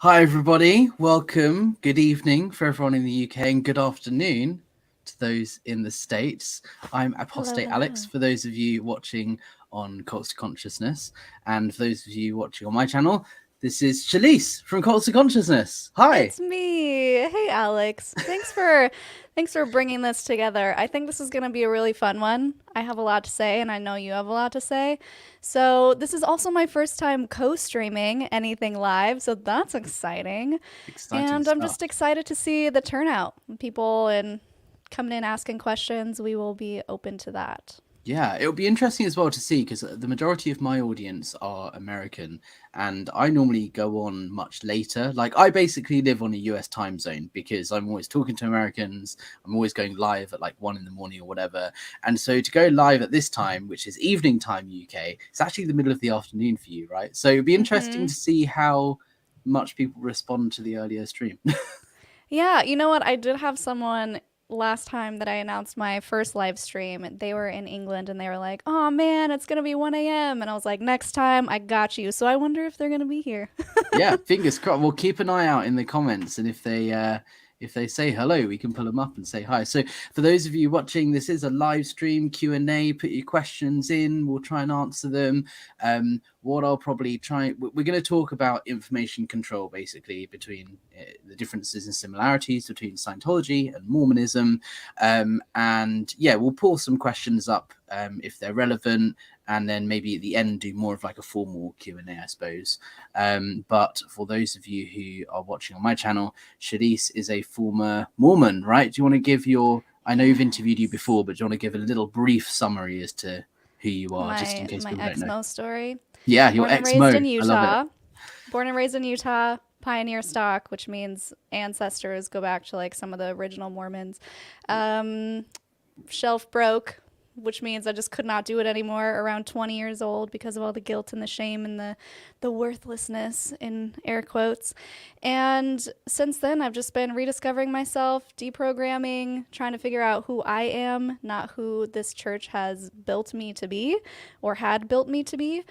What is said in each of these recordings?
Hi, everybody. Welcome. Good evening for everyone in the UK and good afternoon to those in the States. I'm Hello, Apostate Alex hello. for those of you watching on Cults to Consciousness. And for those of you watching on my channel, this is Shelise from Cults to Consciousness. Hi. It's me. Hey, Alex. Thanks for bringing this together. I think this is going to be a really fun one. I have a lot to say and I know you have a lot to say. So, this is also my first time co-streaming anything live, so that's exciting. Exciting And I'm stuff. just excited to see the turnout. People and coming in asking questions, we will be open to that. Yeah, it'll be interesting as well to see because the majority of my audience are American and I normally go on much later. Like, I basically live on a US time zone because I'm always talking to Americans. I'm always going live at like 1 in the morning or whatever. And so to go live at this time, which is evening time UK, it's actually the middle of the afternoon for you, right? So it'll be interesting Mhm. to see how much people respond to the earlier stream. Yeah, you know what? I did have someone last time that I announced my first live stream. They were in England and they were like, "Oh man, it's gonna be 1 a.m." And I was like, "Next time, I got you." So I wonder if they're gonna be here. Yeah, fingers crossed. We'll keep an eye out in the comments, and if they say hello, we can pull them up and say hi. So for those of you watching, this is a live stream Q&A. Put your questions in. We'll try and answer them. What I'll probably try, we're going to talk about information control, basically, between the differences and similarities between Scientology and Mormonism. And yeah, we'll pull some questions up if they're relevant, and then maybe at the end do more of like a formal Q&A, I suppose. But for those of you who are watching on my channel, Shelise is a former Mormon, right? Do you want to give your, I know you've interviewed you Yes. before, but do you want to give a little brief summary as to who you are, just in My case my people don't know? ex-mo story. Yeah, your Born and raised ex-Mo. in I love it. Utah. Born and raised in Utah, pioneer stock, which means ancestors go back to like some of the original Mormons. Um, Shelf broke, which means I just could not do it anymore around 20 years old because of all the guilt and the shame and the worthlessness in air quotes. And since then I've just been rediscovering myself, deprogramming, trying to figure out who I am, not who this church has built me to be or had built me to be.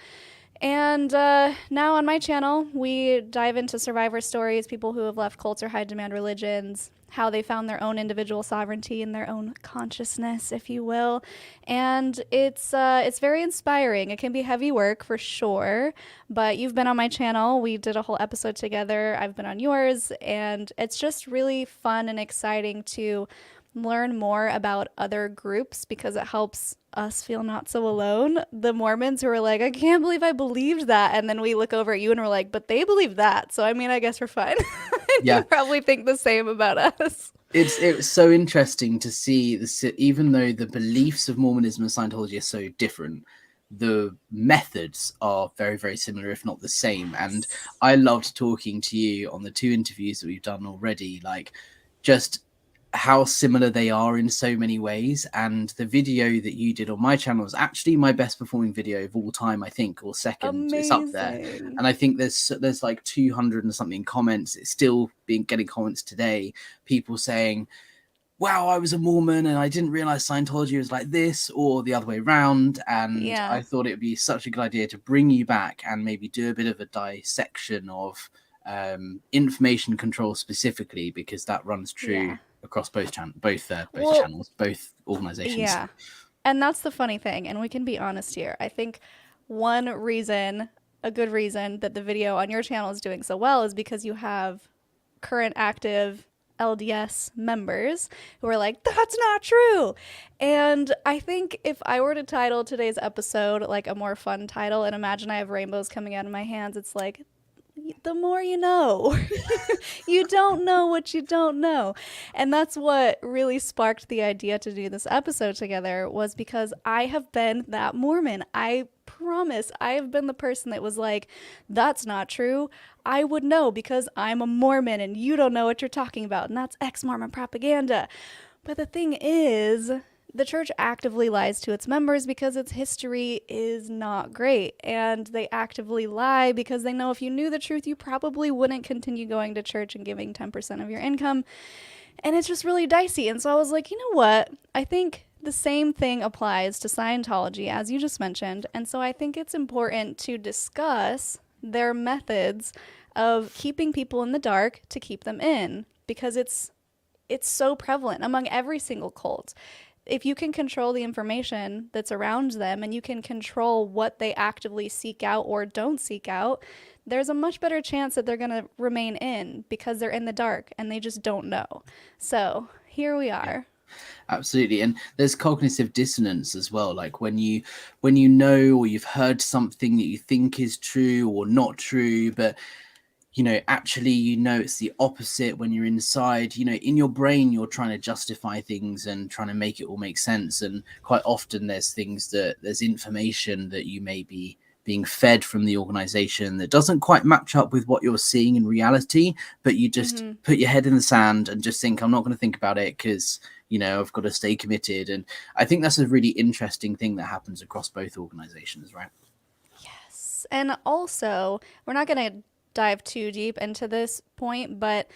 And now on my channel, we dive into survivor stories, people who have left cults or high demand religions, how they found their own individual sovereignty and their own consciousness, if you will. And it's very inspiring. It can be heavy work for sure, but you've been on my channel. We did a whole episode together. I've been on yours, and it's just really fun and exciting to learn more about other groups because it helps us feel not so alone. The Mormons who are like, I can't believe I believed that. And then we look over at you and we're like, but they believe that. So, I mean, I guess we're fine. And you Yeah, probably think the same about us. it's so interesting to see even though the beliefs of Mormonism and Scientology are so different, the methods are very, very similar, if not the same. And Yes. I loved talking to you on the two interviews that we've done already, like just how similar they are in so many ways. And the video that you did on my channel is actually my best performing video of all time, I think, or second. It's up there. Amazing. And I think there's like 200 and something comments. It's still being getting comments today, people saying, wow, I was a Mormon and I didn't realize Scientology was like this, or the other way around. And Yeah. I thought it would be such a good idea to bring you back and maybe do a bit of a dissection of information control specifically, because that runs true Yeah. across both Well, channels, both organizations. yeah. And that's the funny thing. And we can be honest here. I think one reason, a good reason that the video on your channel is doing so well is because you have current active LDS members who are like, that's not true. And I think if I were to title today's episode like a more fun title, and imagine I have rainbows coming out of my hands, it's like, the more you know. You don't know what you don't know. And that's what really sparked the idea to do this episode together, was because I have been that Mormon. I promise I have been the person that was like, that's not true. I would know because I'm a Mormon and you don't know what you're talking about. And that's ex-Mormon propaganda. But the thing is, the church actively lies to its members because its history is not great. And they actively lie because they know if you knew the truth, you probably wouldn't continue going to church and giving 10% of your income. And it's just really dicey. And so I was like, you know what? I think the same thing applies to Scientology, as you just mentioned. And so I think it's important to discuss their methods of keeping people in the dark to keep them in, because it's so prevalent among every single cult. If you can control the information that's around them and you can control what they actively seek out or don't seek out, there's a much better chance that they're going to remain in because they're in the dark and they just don't know. So here we are. Absolutely. And there's cognitive dissonance as well, like when you know, or you've heard something that you think is true or not true, but actually it's the opposite. When you're inside, in your brain, you're trying to justify things and trying to make it all make sense, and quite often there's information that you may be being fed from the organization that doesn't quite match up with what you're seeing in reality, but you just put your head in the sand and just think, I'm not going to think about it because I've got to stay committed. And I think that's a really interesting thing that happens across both organizations, right? Yes. And also, we're not going to dive too deep into this point, but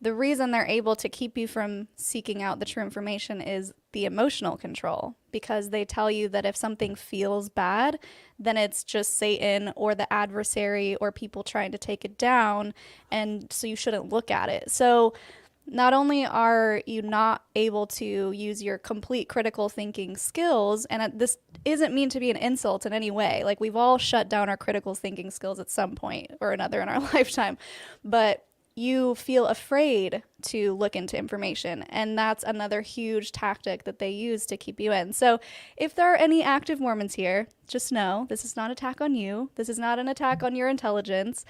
the reason they're able to keep you from seeking out the true information is the emotional control, because they tell you that if something feels bad, then it's just Satan or the adversary or people trying to take it down, and so you shouldn't look at it. So not only are you not able to use your complete critical thinking skills, and this isn't mean to be an insult in any way, like we've all shut down our critical thinking skills at some point or another in our lifetime, but you feel afraid to look into information, and that's another huge tactic that they use to keep you in. So if there are any active Mormons here, just know this is not an attack on you. This is not an attack on your intelligence.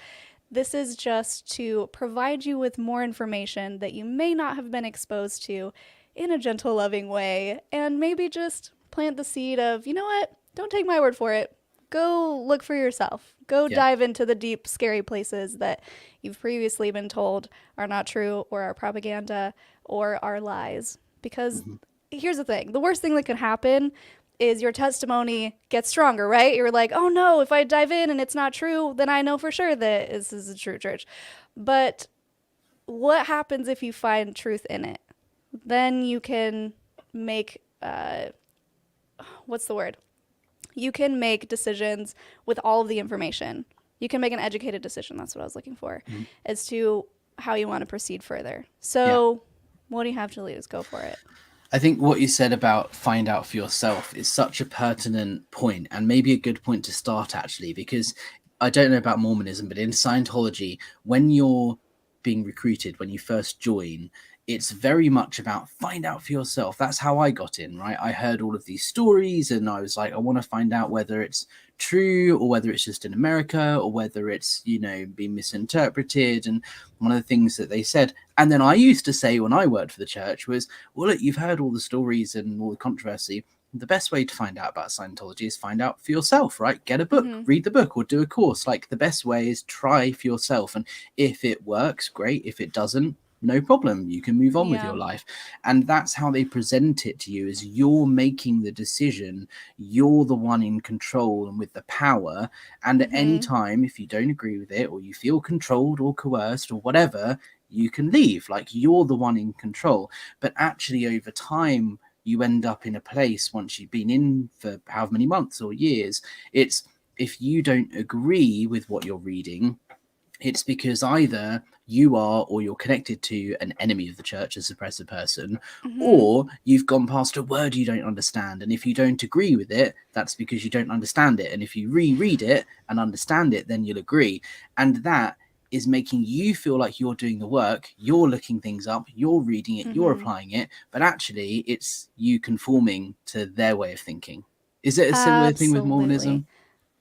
This is just to provide you with more information that you may not have been exposed to in a gentle, loving way, and maybe just plant the seed of, you know what, don't take my word for it. Go look for yourself. Go dive into the deep, scary places that you've previously been told are not true or are propaganda or are lies. Because here's the thing. The worst thing that could happen is your testimony gets stronger, right? You're like, oh no, if I dive in and it's not true, then I know for sure that this is a true church. But what happens if you find truth in it? Then you can make, what's the word? You can make decisions with all of the information. You can make an educated decision. That's what I was looking for, as to how you want to proceed further. So what do you have to lose? Go for it. I think what you said about find out for yourself is such a pertinent point, and maybe a good point to start, actually, because I don't know about Mormonism, but in Scientology, when you're being recruited, when you first join, it's very much about find out for yourself. That's how I got in, right? I heard all of these stories and I was like, I want to find out whether it's true or whether it's just in America or whether it's, been misinterpreted. And one of the things that they said, and then I used to say when I worked for the church was, well, look, you've heard all the stories and all the controversy. The best way to find out about Scientology is find out for yourself, right? Get a book, read the book, or do a course. Like, the best way is try for yourself. And if it works, great. If it doesn't, no problem. You can move on with your life. And that's how they present it to you, is you're making the decision. You're the one in control and with the power. And at any time, if you don't agree with it or you feel controlled or coerced or whatever, you can leave. Like, you're the one in control. But actually, over time, you end up in a place, once you've been in for however many months or years, it's, if you don't agree with what you're reading, it's because either you are, or you're connected to, an enemy of the church, a suppressive person, or you've gone past a word you don't understand. And if you don't agree with it, that's because you don't understand it. And if you reread it and understand it, then you'll agree. And that is making you feel like you're doing the work, you're looking things up, you're reading it, you're applying it, but actually it's you conforming to their way of thinking. Is it a similar thing with Mormonism?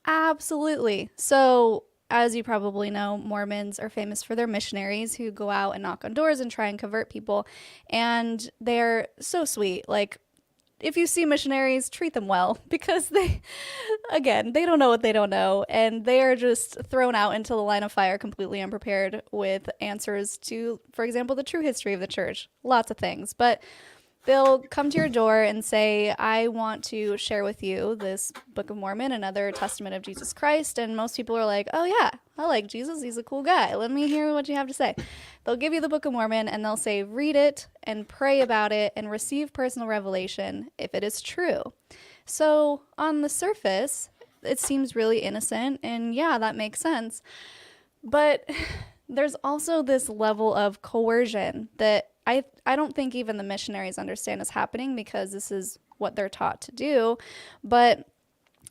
Absolutely. So, as you probably know, Mormons are famous for their missionaries who go out and knock on doors and try and convert people. And they're so sweet. Like, if you see missionaries, treat them well, because they don't know what they don't know. And they are just thrown out into the line of fire completely unprepared with answers to, for example, the true history of the church. Lots of things. But they'll come to your door and say, I want to share with you this Book of Mormon, another testament of Jesus Christ. And most people are like, oh yeah, I like Jesus. He's a cool guy. Let me hear what you have to say. They'll give you the Book of Mormon and they'll say, read it and pray about it and receive personal revelation if it is true. So on the surface, it seems really innocent. And yeah, that makes sense. But there's also this level of coercion that I don't think even the missionaries understand is happening because this is what they're taught to do, but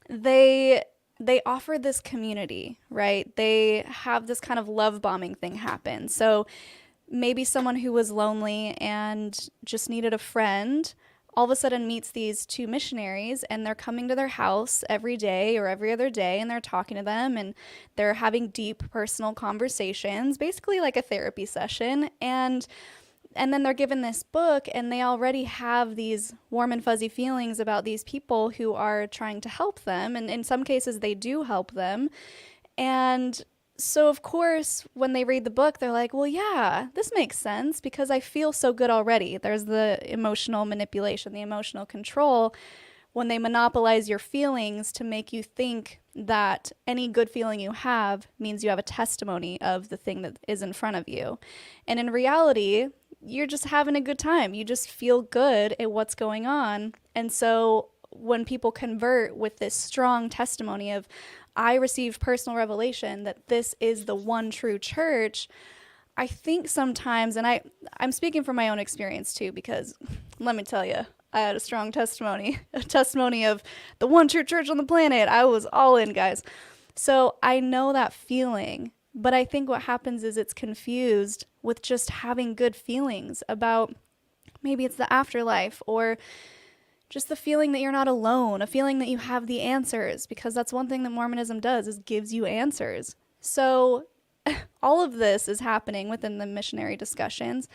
they they offer this community, right? They have this kind of love bombing thing happen. So maybe someone who was lonely and just needed a friend all of a sudden meets these two missionaries, and they're coming to their house every day or every other day, and they're talking to them, and they're having deep personal conversations, basically like a therapy session. And then they're given this book, and they already have these warm and fuzzy feelings about these people who are trying to help them, and in some cases they do help them. And so, of course, when they read the book, they're like, well, yeah, this makes sense because I feel so good already. There's the emotional manipulation, the emotional control, when they monopolize your feelings to make you think that any good feeling you have means you have a testimony of the thing that is in front of you. And in reality, you're just having a good time. You just feel good at what's going on. And so when people convert with this strong testimony of, I received personal revelation that this is the one true church, I think sometimes, and I'm speaking from my own experience too, because let me tell you, I had a strong testimony, a testimony of the one true church on the planet. I was all in, guys. So I know that feeling, but I think what happens is it's confused with just having good feelings about maybe it's the afterlife or just the feeling that you're not alone, a feeling that you have the answers, because that's one thing that Mormonism does is gives you answers. So all of this is happening within the missionary discussions,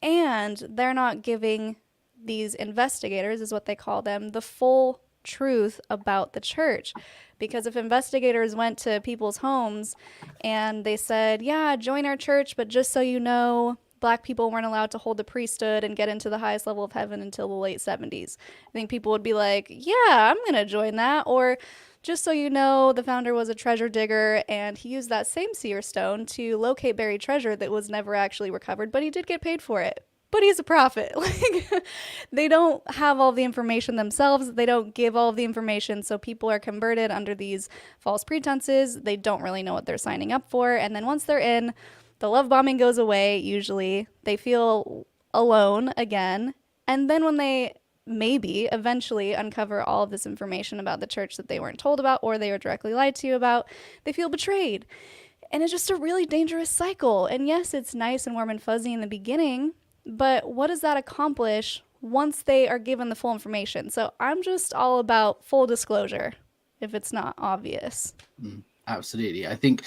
and they're not giving these investigators, is what they call them, the full truth about the church. Because if investigators went to people's homes and they said, yeah, join our church, but just so you know, Black people weren't allowed to hold the priesthood and get into the highest level of heaven until the late 70s. I think people would be like, yeah, I'm going to join that. Or just so you know, the founder was a treasure digger and he used that same seer stone to locate buried treasure that was never actually recovered, but he did get paid for it. But he's a prophet. Like, they don't have all the information themselves. They don't give all of the information. So people are converted under these false pretenses. They don't really know what they're signing up for. And then once they're in, the love bombing goes away, usually. They feel alone again. And then when they maybe eventually uncover all of this information about the church that they weren't told about or they were directly lied to about, they feel betrayed. And it's just a really dangerous cycle. And yes, it's nice and warm and fuzzy in the beginning, but what does that accomplish once they are given the full information? So I'm just all about full disclosure if it's not obvious. Absolutely. I think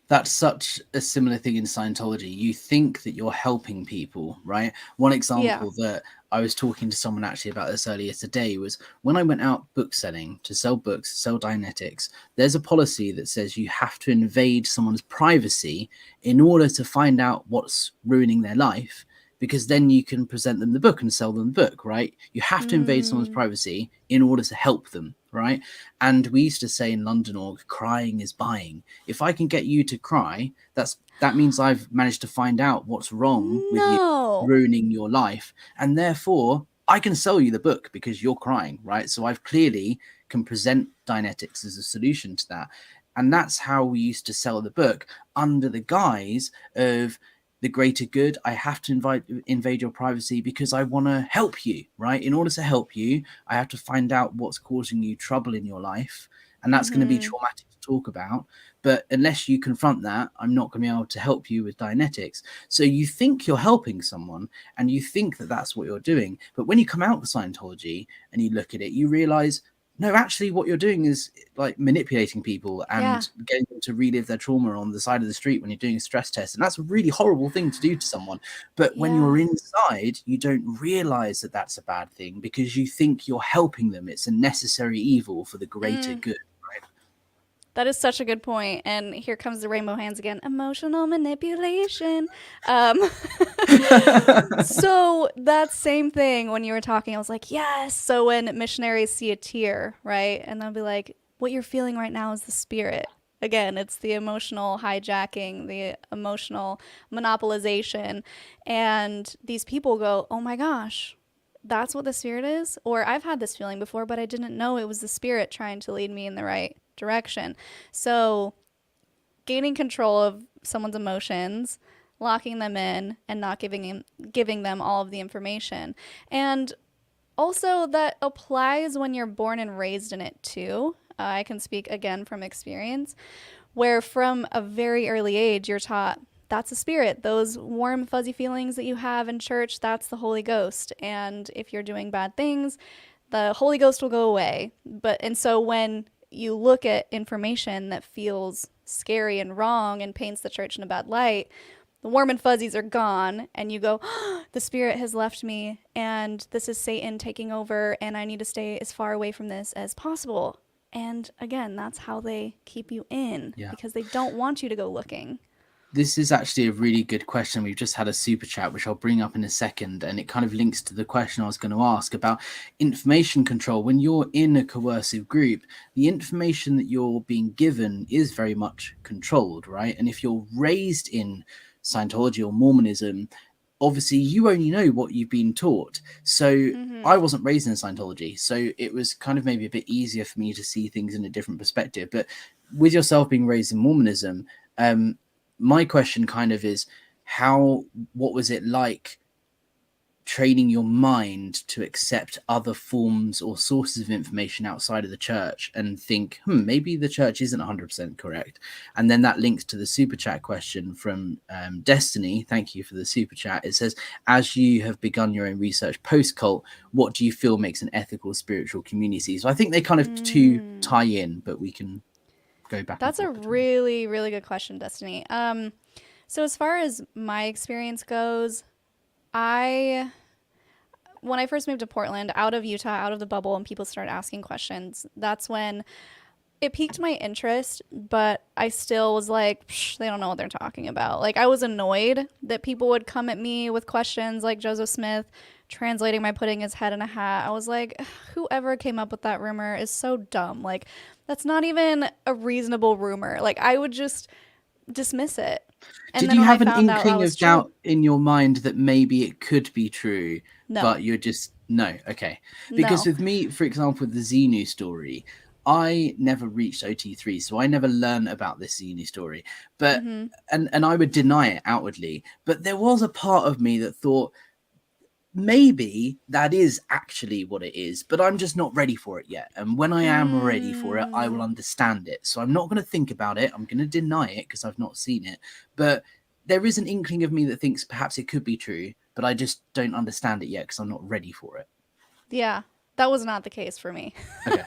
that's such a similar thing in Scientology. You think that you're helping people, right? One example that I was talking to someone actually about this earlier today was when I went out book selling to sell books, sell Dianetics, there's a policy that says you have to invade someone's privacy in order to find out what's ruining their life, because then you can present them the book and sell them the book, right? You have to invade someone's privacy in order to help them, right? And we used to say in London Org, crying is buying. If I can get you to cry, that means I've managed to find out what's wrong with you ruining your life. And therefore, I can sell you the book because you're crying, right? So I've clearly can present Dianetics as a solution to that. And that's how we used to sell the book, under the guise of the greater good. I have to invade your privacy because I want to help you, right? In order to help you, I have to find out what's causing you trouble in your life. And that's going to be traumatic to talk about. But unless you confront that, I'm not going to be able to help you with Dianetics. So you think you're helping someone and you think that that's what you're doing. But when you come out of Scientology and you look at it, you realize, no, actually what you're doing is like manipulating people and getting them to relive their trauma on the side of the street when you're doing a stress test. And that's a really horrible thing to do to someone. But when you're inside, you don't realize that that's a bad thing because you think you're helping them. It's a necessary evil for the greater good. That is such a good point. And here comes the rainbow hands again. Emotional manipulation. So that same thing when you were talking, I was like, yes. So when missionaries see a tear, right? And they'll be like, what you're feeling right now is the spirit. Again, it's the emotional hijacking, the emotional monopolization. And these people go, oh my gosh, that's what the spirit is? Or I've had this feeling before, but I didn't know it was the spirit trying to lead me in the right direction. So gaining control of someone's emotions, locking them in, and not giving them all of the information. And also, that applies when you're born and raised in it too. I can speak again from experience, where from a very early age, you're taught that's a spirit. Those warm, fuzzy feelings that you have in church, that's the Holy Ghost. And if you're doing bad things, the Holy Ghost will go away. And so when you look at information that feels scary and wrong and paints the church in a bad light, the warm and fuzzies are gone, and you go, oh, the spirit has left me, and this is Satan taking over, and I need to stay as far away from this as possible. And again, that's how they keep you in, Yeah. because they don't want you to go looking. This is actually a really good question. We've just had a super chat, which I'll bring up in a second, and it kind of links to the question I was going to ask about information control. When you're in a coercive group, the information that you're being given is very much controlled, right? And if you're raised in Scientology or Mormonism, obviously you only know what you've been taught. So I wasn't raised in Scientology, so it was kind of maybe a bit easier for me to see things in a different perspective. But with yourself being raised in Mormonism, my question kind of is what was it like training your mind to accept other forms or sources of information outside of the church and think, maybe the church isn't 100% correct? And then that links to the super chat question from Destiny. Thank you for the super chat. It says, as you have begun your own research post-cult, what do you feel makes an ethical spiritual community? So I think they kind of two tie in, but we can go back. That's a really, really good question, Destiny. So as far as my experience goes, when I first moved to Portland, out of Utah, out of the bubble, and people started asking questions, that's when it piqued my interest, but I still was like, they don't know what they're talking about. Like, I was annoyed that people would come at me with questions like Joseph Smith translating my putting his head in a hat. I was like, whoever came up with that rumor is so dumb. Like, that's not even a reasonable rumor. Like, I would just dismiss it. And Did then you when have I an found out that inkling was of doubt true, in your mind that maybe it could be true, No. but you're just, no, okay. Because No. with me, for example, with the Xenu story, I never reached OT3, so I never learned about this Xenu story. But and I would deny it outwardly, but there was a part of me that thought, maybe that is actually what it is, but I'm just not ready for it yet. And when I am ready for it, I will understand it. So I'm not going to think about it. I'm going to deny it because I've not seen it. But there is an inkling of me that thinks perhaps it could be true, but I just don't understand it yet because I'm not ready for it. Yeah, that was not the case for me. Okay.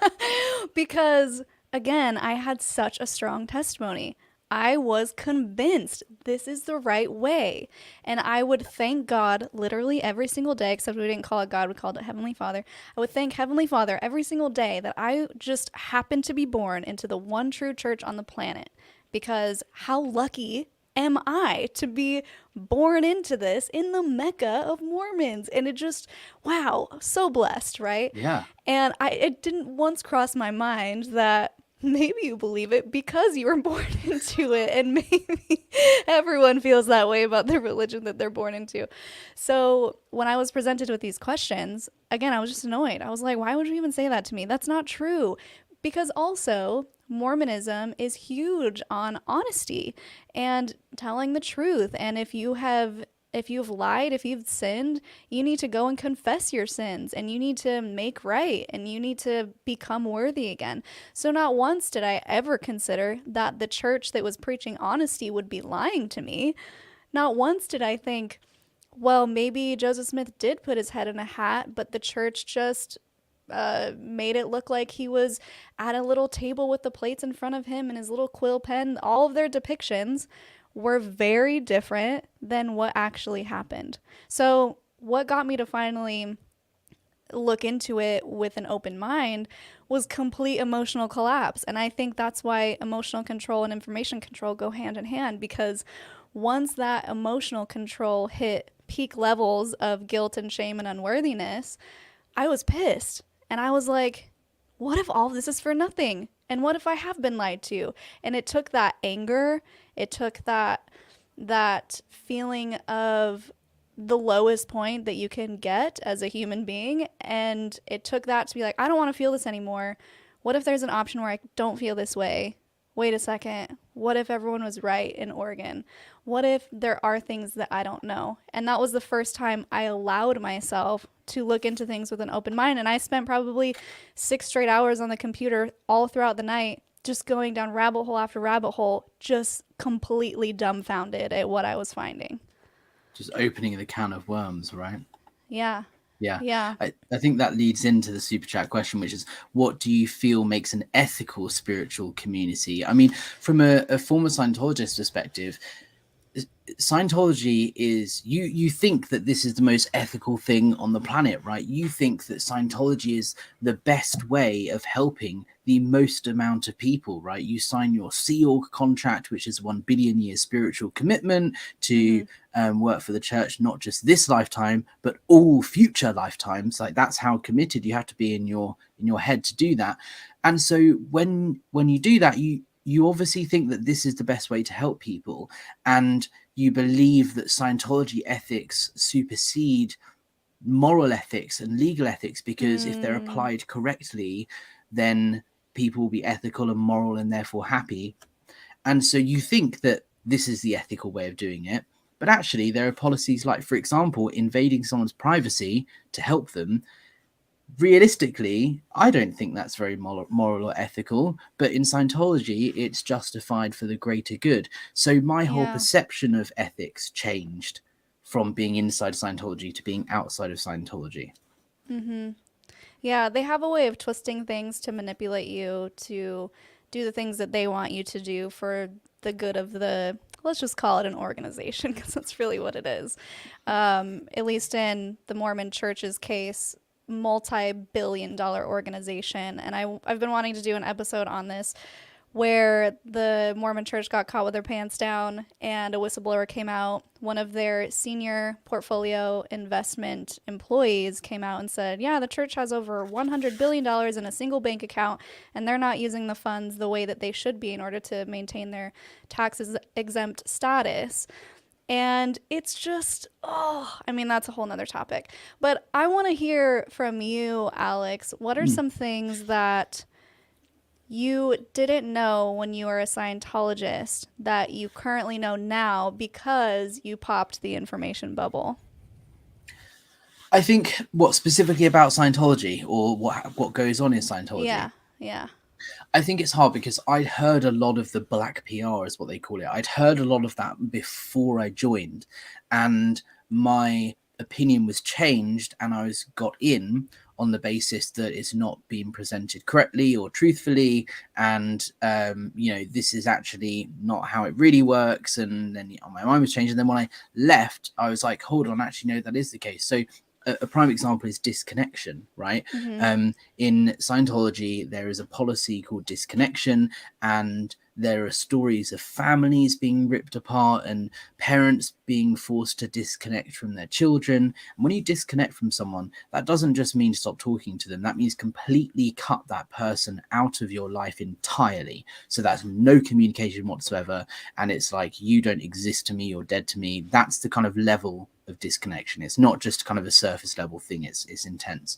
Because, again, I had such a strong testimony. I was convinced this is the right way. And I would thank God literally every single day, except we didn't call it God, we called it Heavenly Father. I would thank Heavenly Father every single day that I just happened to be born into the one true church on the planet. Because how lucky am I to be born into this in the Mecca of Mormons? And it just, wow, so blessed, right? Yeah. And it didn't once cross my mind that maybe you believe it because you were born into it, and maybe everyone feels that way about the religion that they're born into. So when I was presented with these questions, again, I was just annoyed. I was like, why would you even say that to me? That's not true. Because also, Mormonism is huge on honesty and telling the truth. And if you've lied, if you've sinned, you need to go and confess your sins, and you need to make right, and you need to become worthy again. So not once did I ever consider that the church that was preaching honesty would be lying to me. Not once did I think, well, maybe Joseph Smith did put his head in a hat, but the church just made it look like he was at a little table with the plates in front of him and his little quill pen. All of their depictions were very different than what actually happened. So what got me to finally look into it with an open mind was complete emotional collapse. And I think that's why emotional control and information control go hand in hand, because once that emotional control hit peak levels of guilt and shame and unworthiness, I was pissed. And I was like, what if all this is for nothing? And what if I have been lied to? And it took that anger, it took that feeling of the lowest point that you can get as a human being, and it took that to be like, I don't want to feel this anymore. What if there's an option where I don't feel this way? wait a second, what if everyone was right in Oregon? What if there are things that I don't know? And that was the first time I allowed myself to look into things with an open mind. And I spent probably 6 straight hours on the computer all throughout the night, just going down rabbit hole after rabbit hole, just completely dumbfounded at what I was finding. Just opening the can of worms, right? Yeah. Yeah, Yeah. I think that leads into the super chat question, which is, what do you feel makes an ethical spiritual community? I mean, from a former Scientologist perspective, Scientology is, you think that this is the most ethical thing on the planet, right? You think that Scientology is the best way of helping the most amount of people, right? You sign your Sea Org contract, which is 1 billion year spiritual commitment to work for the church, not just this lifetime, but all future lifetimes. Like, that's how committed you have to be in your head to do that. And so when you do that, you obviously think that this is the best way to help people, and you believe that Scientology ethics supersede moral ethics and legal ethics, because if they're applied correctly, then people will be ethical and moral and therefore happy. And so you think that this is the ethical way of doing it. But actually, there are policies like, for example, invading someone's privacy to help them. Realistically, I don't think that's very moral or ethical, but in Scientology, it's justified for the greater good. So my whole Yeah. perception of ethics changed from being inside Scientology to being outside of Scientology. Yeah, they have a way of twisting things to manipulate you to do the things that they want you to do for the good of the, let's just call it an organization, because that's really what it is. At least in the Mormon Church's case, multi-billion-dollar organization. And I've been wanting to do an episode on this, where the Mormon Church got caught with their pants down and a whistleblower came out. One of their senior portfolio investment employees came out and said, yeah, the church has over $100 billion in a single bank account, and they're not using the funds the way that they should be in order to maintain their tax exempt status. And it's just, oh, I mean, that's a whole nother topic. But I want to hear from you, Alex. What are some things that you didn't know when you were a Scientologist that you currently know now because you popped the information bubble? I think, what specifically about Scientology, or what goes on in Scientology? Yeah, yeah. I think it's hard because I'd heard a lot of the black PR, is what they call it. I'd heard a lot of that before I joined, and my opinion was changed, and I got in on the basis that it's not being presented correctly or truthfully, and this is actually not how it really works. And then my mind was changed, and then when I left, I was like, hold on, actually no, that is the case. So a prime example is disconnection, right? In Scientology, there is a policy called disconnection, and there are stories of families being ripped apart and parents being forced to disconnect from their children. And when you disconnect from someone, that doesn't just mean stop talking to them. That means completely cut that person out of your life entirely. So that's no communication whatsoever. And it's like, you don't exist to me, you're dead to me. That's the kind of level of disconnection. It's not just kind of a surface level thing. It's intense.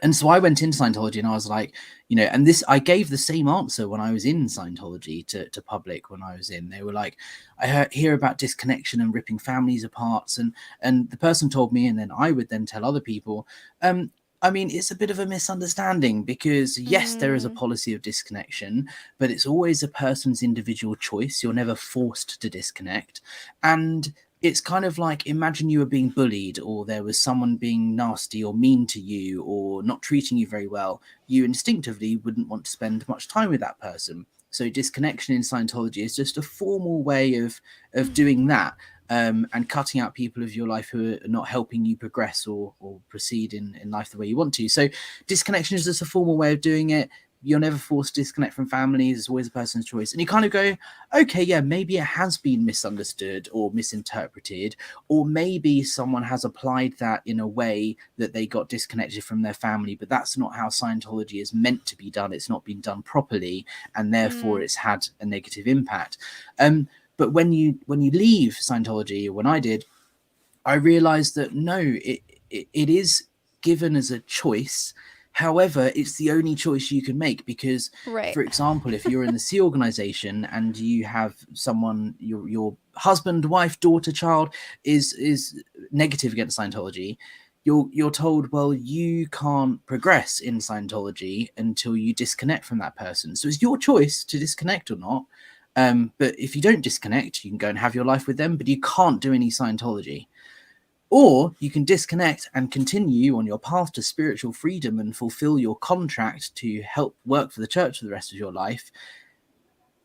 And so I went into Scientology, and I was like, and this, I gave the same answer when I was in Scientology to public. When I was in, they were like, I hear about disconnection and ripping families apart. And the person told me, and then I would then tell other people, I mean, it's a bit of a misunderstanding, because yes, there is a policy of disconnection, but it's always a person's individual choice. You're never forced to disconnect. And it's kind of like, imagine you were being bullied, or there was someone being nasty or mean to you or not treating you very well. You instinctively wouldn't want to spend much time with that person. So disconnection in Scientology is just a formal way of doing that, and cutting out people of your life who are not helping you progress or proceed in life the way you want to. So disconnection is just a formal way of doing it. You're never forced to disconnect from families. It's always a person's choice. And you kind of go, okay, yeah, maybe it has been misunderstood or misinterpreted, or maybe someone has applied that in a way that they got disconnected from their family, but that's not how Scientology is meant to be done. It's not been done properly, and therefore it's had a negative impact. But when you leave Scientology, or when I did, I realized that no, it is given as a choice, However, it's the only choice you can make because, Right. for example, if you're in the Sea organization and you have someone, your husband, wife, daughter, child is negative against Scientology, you're told, well, you can't progress in Scientology until you disconnect from that person. So it's your choice to disconnect or not. But if you don't disconnect, you can go and have your life with them, but you can't do any Scientology. Or you can disconnect and continue on your path to spiritual freedom and fulfill your contract to help work for the church for the rest of your life.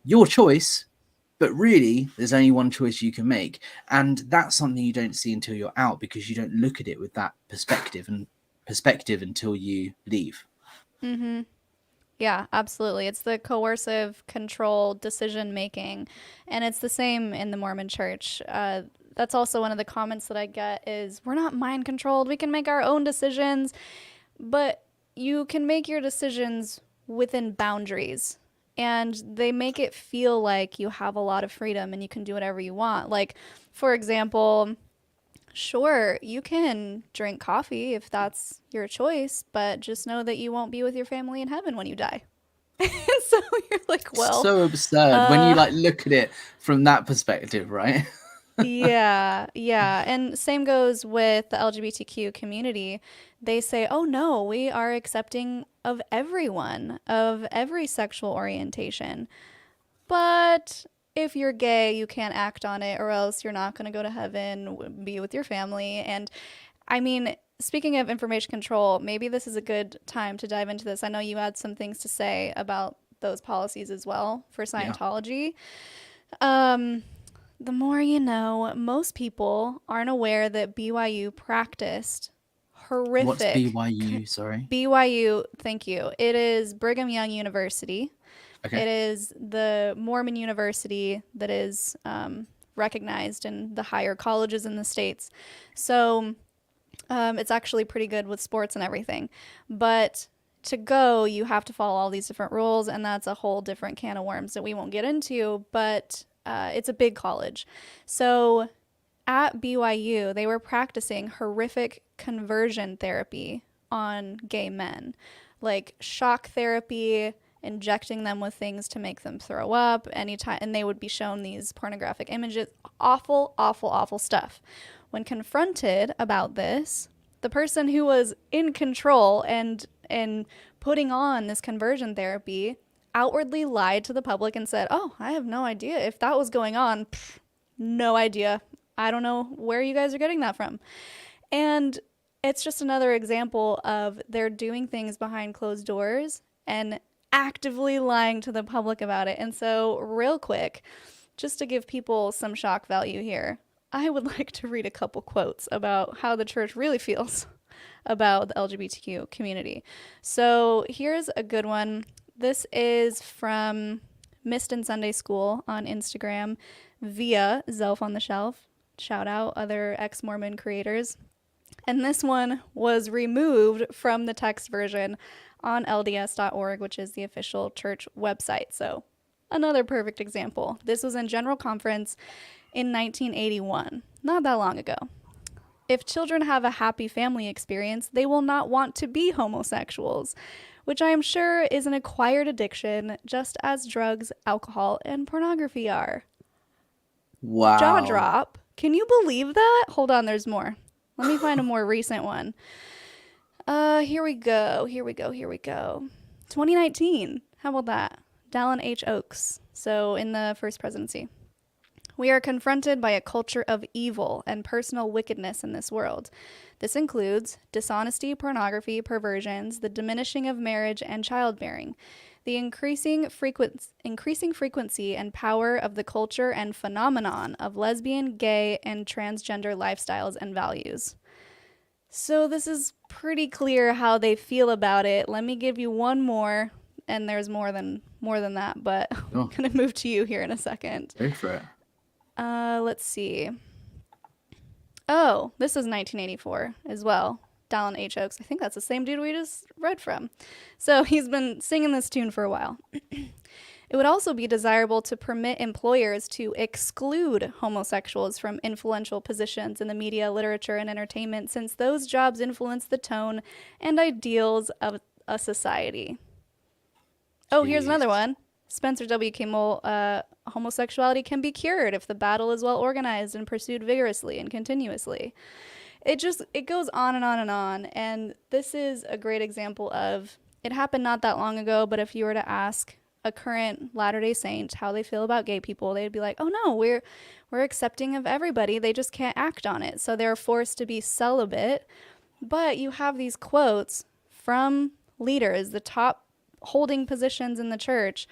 Your choice, but really, there's only one choice you can make. And that's something you don't see until you're out because you don't look at it with that perspective until you leave. Mm-hmm. Yeah, absolutely. It's the coercive control decision making. And it's the same in the Mormon church. That's also one of the comments that I get is we're not mind controlled. We can make our own decisions, but you can make your decisions within boundaries. And they make it feel like you have a lot of freedom and you can do whatever you want. Like, for example, sure, you can drink coffee if that's your choice, but just know that you won't be with your family in heaven when you die. So you're like, well, So absurd when you uh, like look at it from that perspective, right? yeah, yeah. And same goes with the LGBTQ community. They say, oh no, we are accepting of everyone, of every sexual orientation. But if you're gay, you can't act on it, or else you're not going to go to heaven, be with your family. And I mean, speaking of information control, maybe this is a good time to dive into this. I know you had some things to say about those policies as well for Yeah. Scientology. Um, the more you know, most people aren't aware that BYU practiced What's horrific. BYU? Sorry. BYU, thank you. It is Brigham Young University. Okay. It is the Mormon university that is recognized in the higher colleges in the States. So it's actually pretty good with sports and everything. But to go, you have to follow all these different rules, and that's a whole different can of worms that we won't get into. But it's a big college. So at BYU, they were practicing horrific conversion therapy on gay men, like shock therapy, injecting them with things to make them throw up anytime, and they would be shown these pornographic images. Awful, awful, awful stuff. When confronted about this, the person who was in control and putting on this conversion therapy outwardly lied to the public and said, "Oh, I have no idea if that was going on. Pff, no idea. I don't know where you guys are getting that from." And it's just another example of they're doing things behind closed doors and actively lying to the public about it. And so, real quick, just to give people some shock value here, I would like to read a couple quotes about how the church really feels about the LGBTQ community. So, here's a good one. This is from Mist in Sunday School on Instagram via Zelf on the Shelf. Shout out other ex Mormon creators. And this one was removed from the text version on LDS.org, which is the official church website. So, another perfect example. This was in General Conference in 1981, not that long ago. If children have a happy family experience, they will not want to be homosexuals, which I am sure is an acquired addiction, just as drugs, alcohol, and pornography are. Jaw Wow. drop. Can you believe that? Hold on, there's more. Let me find a more recent one. Here we go. 2019. How about that? Dallin H. Oaks. So in the first presidency. We are confronted by a culture of evil and personal wickedness in this world. This includes dishonesty, pornography, perversions, the diminishing of marriage and childbearing, the increasing frequency and power of the culture and phenomenon of lesbian, gay, and transgender lifestyles and values. So this is pretty clear how they feel about it. Let me give you one more, and there's more than that, but Oh, I'm gonna move to you here in a second. go for it. Let's see. Oh, this is 1984 as well. Dallin H. Oaks. I think that's the same dude we just read from. So he's been singing this tune for a while. It would also be desirable to permit employers to exclude homosexuals from influential positions in the media, literature, and entertainment, since those jobs influence the tone and ideals a society. Oh, here's another Jeez. one. Spencer W. Kimmel, homosexuality can be cured if the battle is well organized and pursued vigorously and continuously. It goes on and on and on. And this is a great example of it happened not that long ago, but if you were to ask a current Latter-day Saint how they feel about gay people, they'd be like, "Oh no, we're accepting of everybody. They just can't act on it. So they're forced to be celibate." But you have these quotes from leaders, the top holding positions in the church,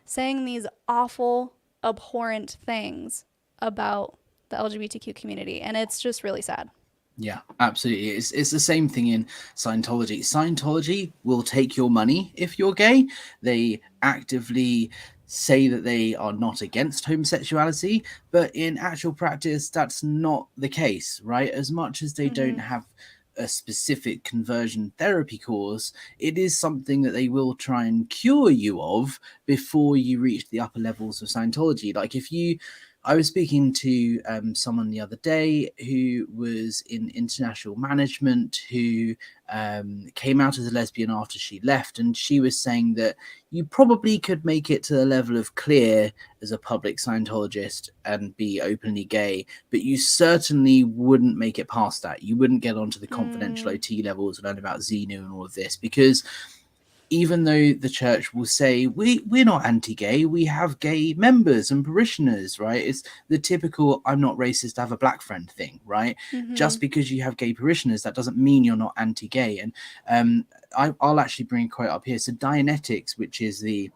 saying these awful, abhorrent things about the LGBTQ community. And it's just really sad. Yeah, absolutely. It's the same thing in Scientology. Scientology will take your money if you're gay. They actively say that they are not against homosexuality, but in actual practice, that's not the case, right? As much as they don't Mm-hmm. have a specific conversion therapy course, it is something that they will try and cure you of before you reach the upper levels of Scientology. Like if you I was speaking to someone the other day who was in international management who came out as a lesbian after she left, and she was saying that you probably could make it to the level of clear as a public Scientologist and be openly gay, but you certainly wouldn't make it past that. You wouldn't get onto the confidential Mm. OT levels and learn about Xenu and all of this, because even though the church will say we're not anti-gay, we have gay members and parishioners, right? It's the typical "I'm not racist, I have a black friend" thing, right? Mm-hmm. Just because you have gay parishioners, that doesn't mean you're not anti-gay. And I'll actually bring a quote up here. So Dianetics, which is the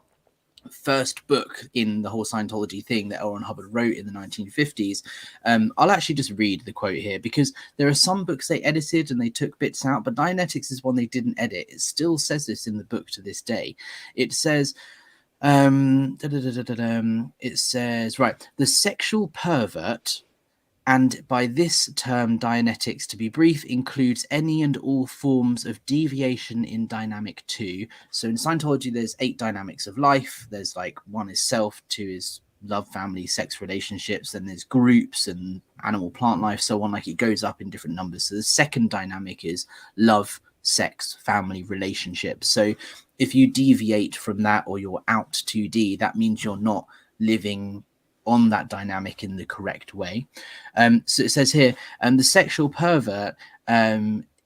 first book in the whole Scientology thing that L. Ron Hubbard wrote in the 1950s. I'll actually just read the quote here, because there are some books they edited and they took bits out, but Dianetics is one they didn't edit. It still says this in the book to this day. It says, it says, right, the sexual pervert, and by this term Dianetics, to be brief, includes any and all forms of deviation in dynamic 2. So in Scientology, there's 8 dynamics of life. There's like 1 is self, 2 is love, family, sex, relationships. Then there's groups and animal, plant life, so on. Like it goes up in different numbers. So the second dynamic is love, sex, family, relationships. So if you deviate from that, or you're out 2D, that means you're not living on that dynamic in the correct way. So it says here, the sexual pervert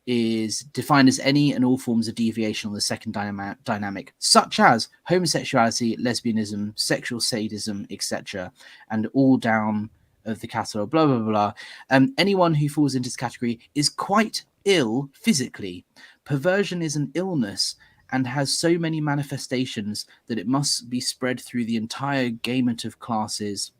is defined as any and all forms of deviation on the second dynamic, such as homosexuality, lesbianism, sexual sadism, etc., and all down of the catalogue, blah, blah, blah. Anyone who falls into this category is quite ill physically. Perversion is an illness and has so many manifestations that it must be spread through the entire gamut of classes.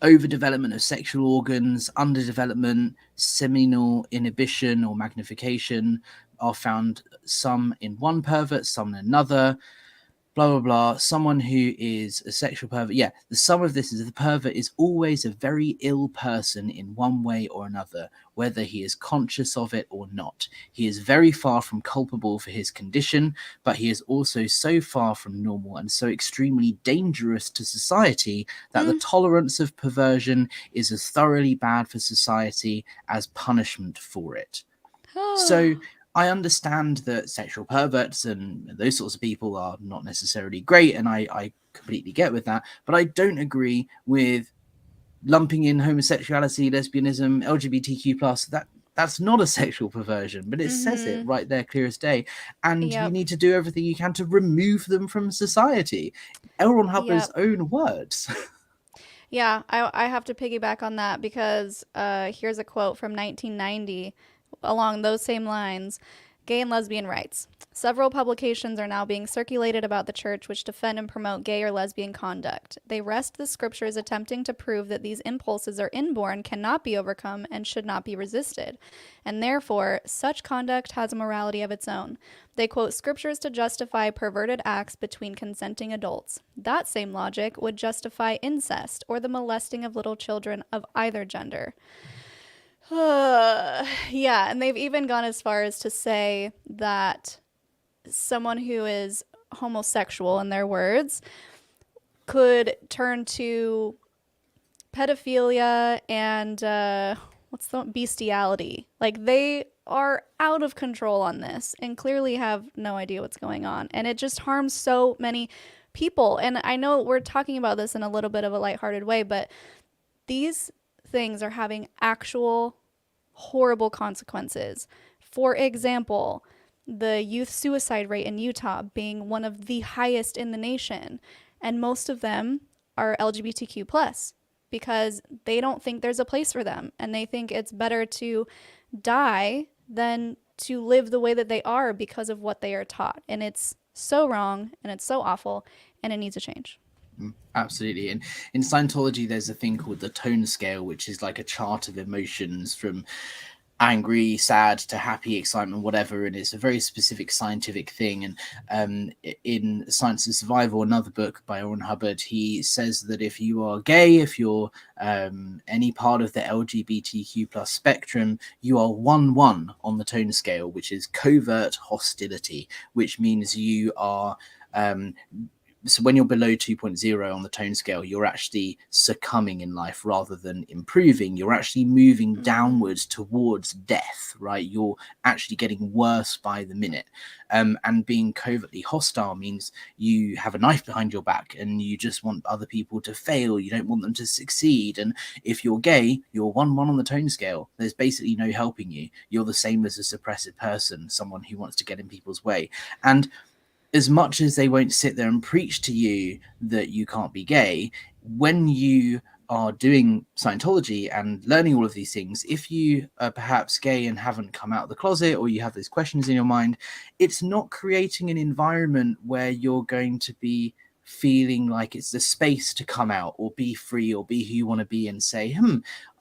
Overdevelopment of sexual organs, underdevelopment, seminal inhibition or magnification are found, some in one pervert, some in another. Blah, blah, blah. Someone who is a sexual pervert. Yeah, the sum of this is the pervert is always a very ill person in one way or another, whether he is conscious of it or not. He is very far from culpable for his condition, but he is also so far from normal and so extremely dangerous to society that the Mm. tolerance of perversion is as thoroughly bad for society as punishment for it. So I understand that sexual perverts and those sorts of people are not necessarily great, and I completely get with that, but I don't agree with lumping in homosexuality, lesbianism, LGBTQ plus. That's not a sexual perversion, but it says it Mm-hmm. right there, clear as day. And you Yep. need to do everything you can to remove them from society. L. Ron Hubbard's Yep. own words. Yeah, I have to piggyback on that because here's a quote from 1990 along those same lines. Gay and lesbian rights. Several publications are now being circulated about the church which defend and promote gay or lesbian conduct. They wrest the scriptures attempting to prove that these impulses are inborn, cannot be overcome, and should not be resisted. And therefore, such conduct has a morality of its own. They quote scriptures to justify perverted acts between consenting adults. That same logic would justify incest or the molesting of little children of either gender. Yeah, and they've even gone as far as to say that someone who is homosexual, in their words, could turn to pedophilia and what's the bestiality. Like they are out of control on this and clearly have no idea what's going on. And it just harms so many people. And I know we're talking about this in a little bit of a lighthearted way, but these things are having actual horrible consequences. For example, the youth suicide rate in Utah being one of the highest in the nation, and most of them are LGBTQ plus because they don't think there's a place for them and they think it's better to die than to live the way that they are because of what they are taught. And it's so wrong and it's so awful and it needs to change. Absolutely. And in Scientology, there's a thing called the tone scale, which is like a chart of emotions from angry, sad to happy, excitement, whatever. And it's a very specific scientific thing. And in Science and Survival, another book by Oren Hubbard, he says that if you are gay, if you're any part of the LGBTQ plus spectrum, you are 1-1 on the tone scale, which is covert hostility, which means you are so when you're below 2.0 on the tone scale, you're actually succumbing in life rather than improving. You're actually moving downwards towards death, right? You're actually getting worse by the minute. And being covertly hostile means you have a knife behind your back and you just want other people to fail. You don't want them to succeed. And if you're gay, you're 1-1 on the tone scale. There's basically no helping you. You're the same as a suppressive person, someone who wants to get in people's way. And as much as they won't sit there and preach to you that you can't be gay, when you are doing Scientology and learning all of these things, if you are perhaps gay and haven't come out of the closet, or you have those questions in your mind, it's not creating an environment where you're going to be feeling like it's the space to come out or be free or be who you want to be and say,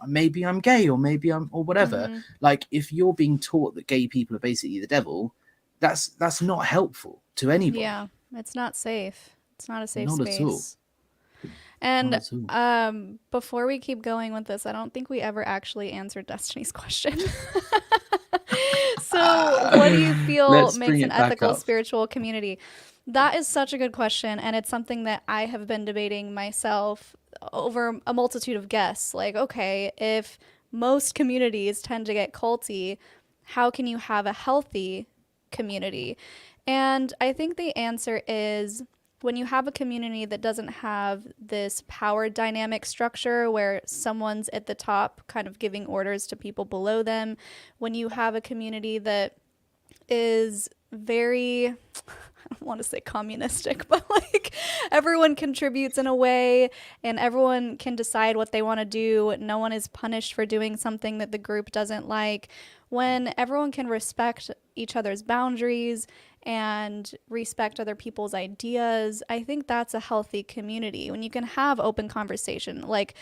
maybe I'm gay or maybe I'm, or whatever. Like if you're being taught that gay people are basically the devil, that's not helpful to anybody. Yeah, it's not safe. It's not a safe Not space. at all. And Not at all. before we keep going with this, I don't think we ever actually answered Destiny's question. So, what do you feel Let's makes bring an it back ethical up. spiritual community? That is such a good question, and it's something that I have been debating myself over a multitude of guests. Like, okay, if most communities tend to get culty, how can you have a healthy community? And I think the answer is when you have a community that doesn't have this power dynamic structure where someone's at the top kind of giving orders to people below them, when you have a community that is very, I don't want to say communistic, but like everyone contributes in a way and everyone can decide what they want to do. No one is punished for doing something that the group doesn't like. When everyone can respect each other's boundaries and respect other people's ideas, I think that's a healthy community. When you can have open conversation, like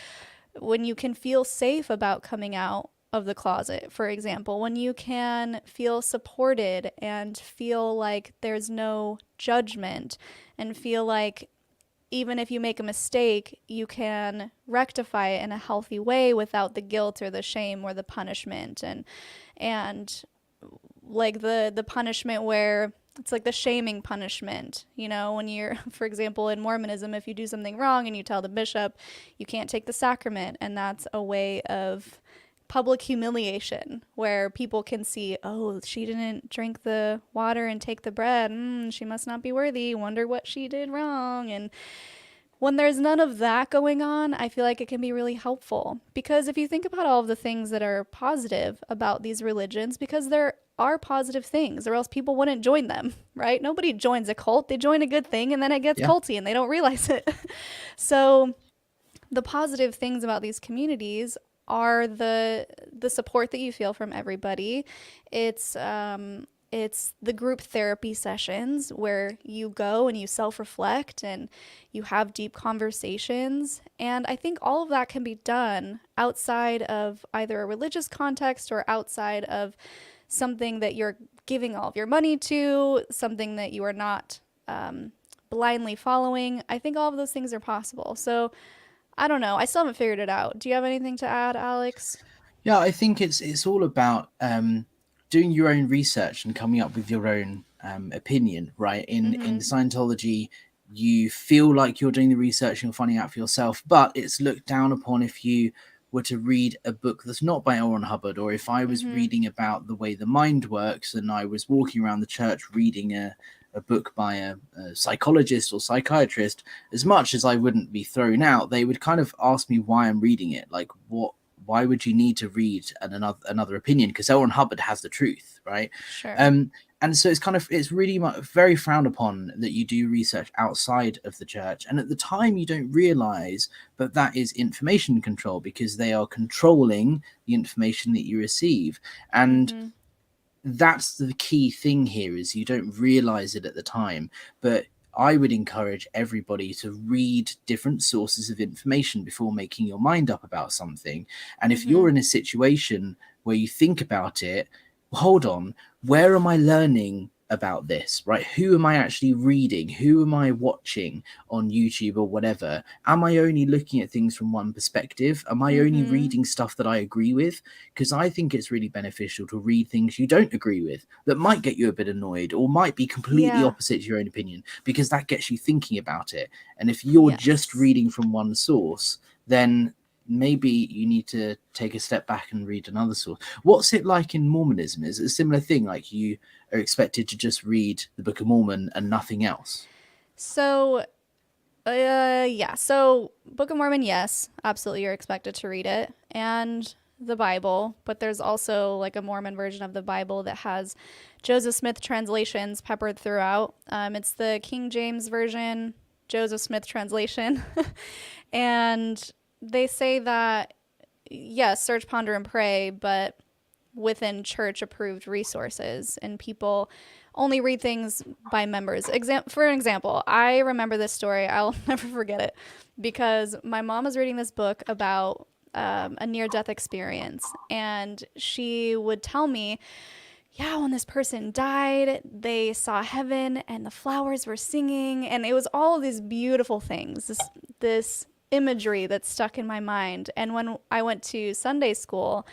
when you can feel safe about coming out of the closet, for example, when you can feel supported and feel like there's no judgment and feel like even if you make a mistake, you can rectify it in a healthy way without the guilt or the shame or the punishment and like the punishment where it's like the shaming punishment, you know, when you're, for example, in Mormonism, if you do something wrong and you tell the bishop you can't take the sacrament, and that's a way of public humiliation where people can see, oh, she didn't drink the water and take the bread, she must not be worthy, wonder what she did wrong. And when there's none of that going on, I feel like it can be really helpful. Because if you think about all of the things that are positive about these religions, because there are positive things, or else people wouldn't join them, right? Nobody joins a cult. They join a good thing and then it gets culty and they don't realize it. So the positive things about these communities are the support that you feel from everybody. It's the group therapy sessions where you go and you self-reflect and you have deep conversations. And I think all of that can be done outside of either a religious context or outside of something that you're giving all of your money to, something that you are not blindly following. I think all of those things are possible. So I don't know. I still haven't figured it out. Do you have anything to add, Alex? Yeah, I think it's all about doing your own research and coming up with your own opinion, right? In Scientology, you feel like you're doing the research and you're finding out for yourself, but it's looked down upon if you were to read a book that's not by L. Ron Hubbard, or if I was reading about the way the mind works and I was walking around the church reading a book by a psychologist or psychiatrist, as much as I wouldn't be thrown out, they would kind of ask me why I'm reading it. Like, why would you need to read another opinion? Because L. Ron Hubbard has the truth, right? Sure. And so it's really very frowned upon that you do research outside of the church. And at the time, you don't realize that is information control, because they are controlling the information that you receive. And that's the key thing here, is you don't realize it at the time. But I would encourage everybody to read different sources of information before making your mind up about something. And if you're in a situation where you think about it, hold on, where am I learning about this, right? Who am I actually reading? Who am I watching on YouTube or whatever? Am I only looking at things from one perspective? Am I only reading stuff that I agree with? Because I think it's really beneficial to read things you don't agree with, that might get you a bit annoyed or might be completely opposite to your own opinion, because that gets you thinking about it. And if you're just reading from one source, then maybe you need to take a step back and read another source. What's it like in Mormonism? Is it a similar thing? Like, you are expected to just read the Book of Mormon and nothing else? So, So, Book of Mormon, yes, absolutely, you're expected to read it, and the Bible. But there's also like a Mormon version of the Bible that has Joseph Smith translations peppered throughout. It's the King James version, Joseph Smith translation, and they say that, yes, search, ponder, and pray, but within church-approved resources, and people only read things by members. For an example, I remember this story. I'll never forget it, because my mom was reading this book about a near-death experience, and she would tell me, yeah, when this person died, they saw heaven, and the flowers were singing, and it was all of these beautiful things, this imagery that stuck in my mind. And when I went to Sunday school,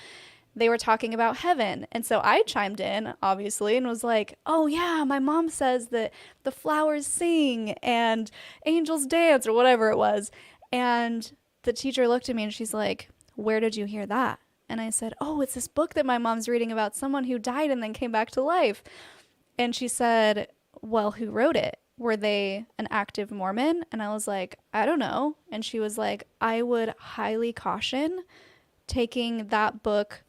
they were talking about heaven. And so I chimed in, obviously, and was like, oh yeah, my mom says that the flowers sing and angels dance, or whatever it was. And the teacher looked at me and she's like, where did you hear that? And I said, oh, it's this book that my mom's reading about someone who died and then came back to life. And she said, well, who wrote it? Were they an active Mormon? And I was like, I don't know. And she was like, I would highly caution taking that book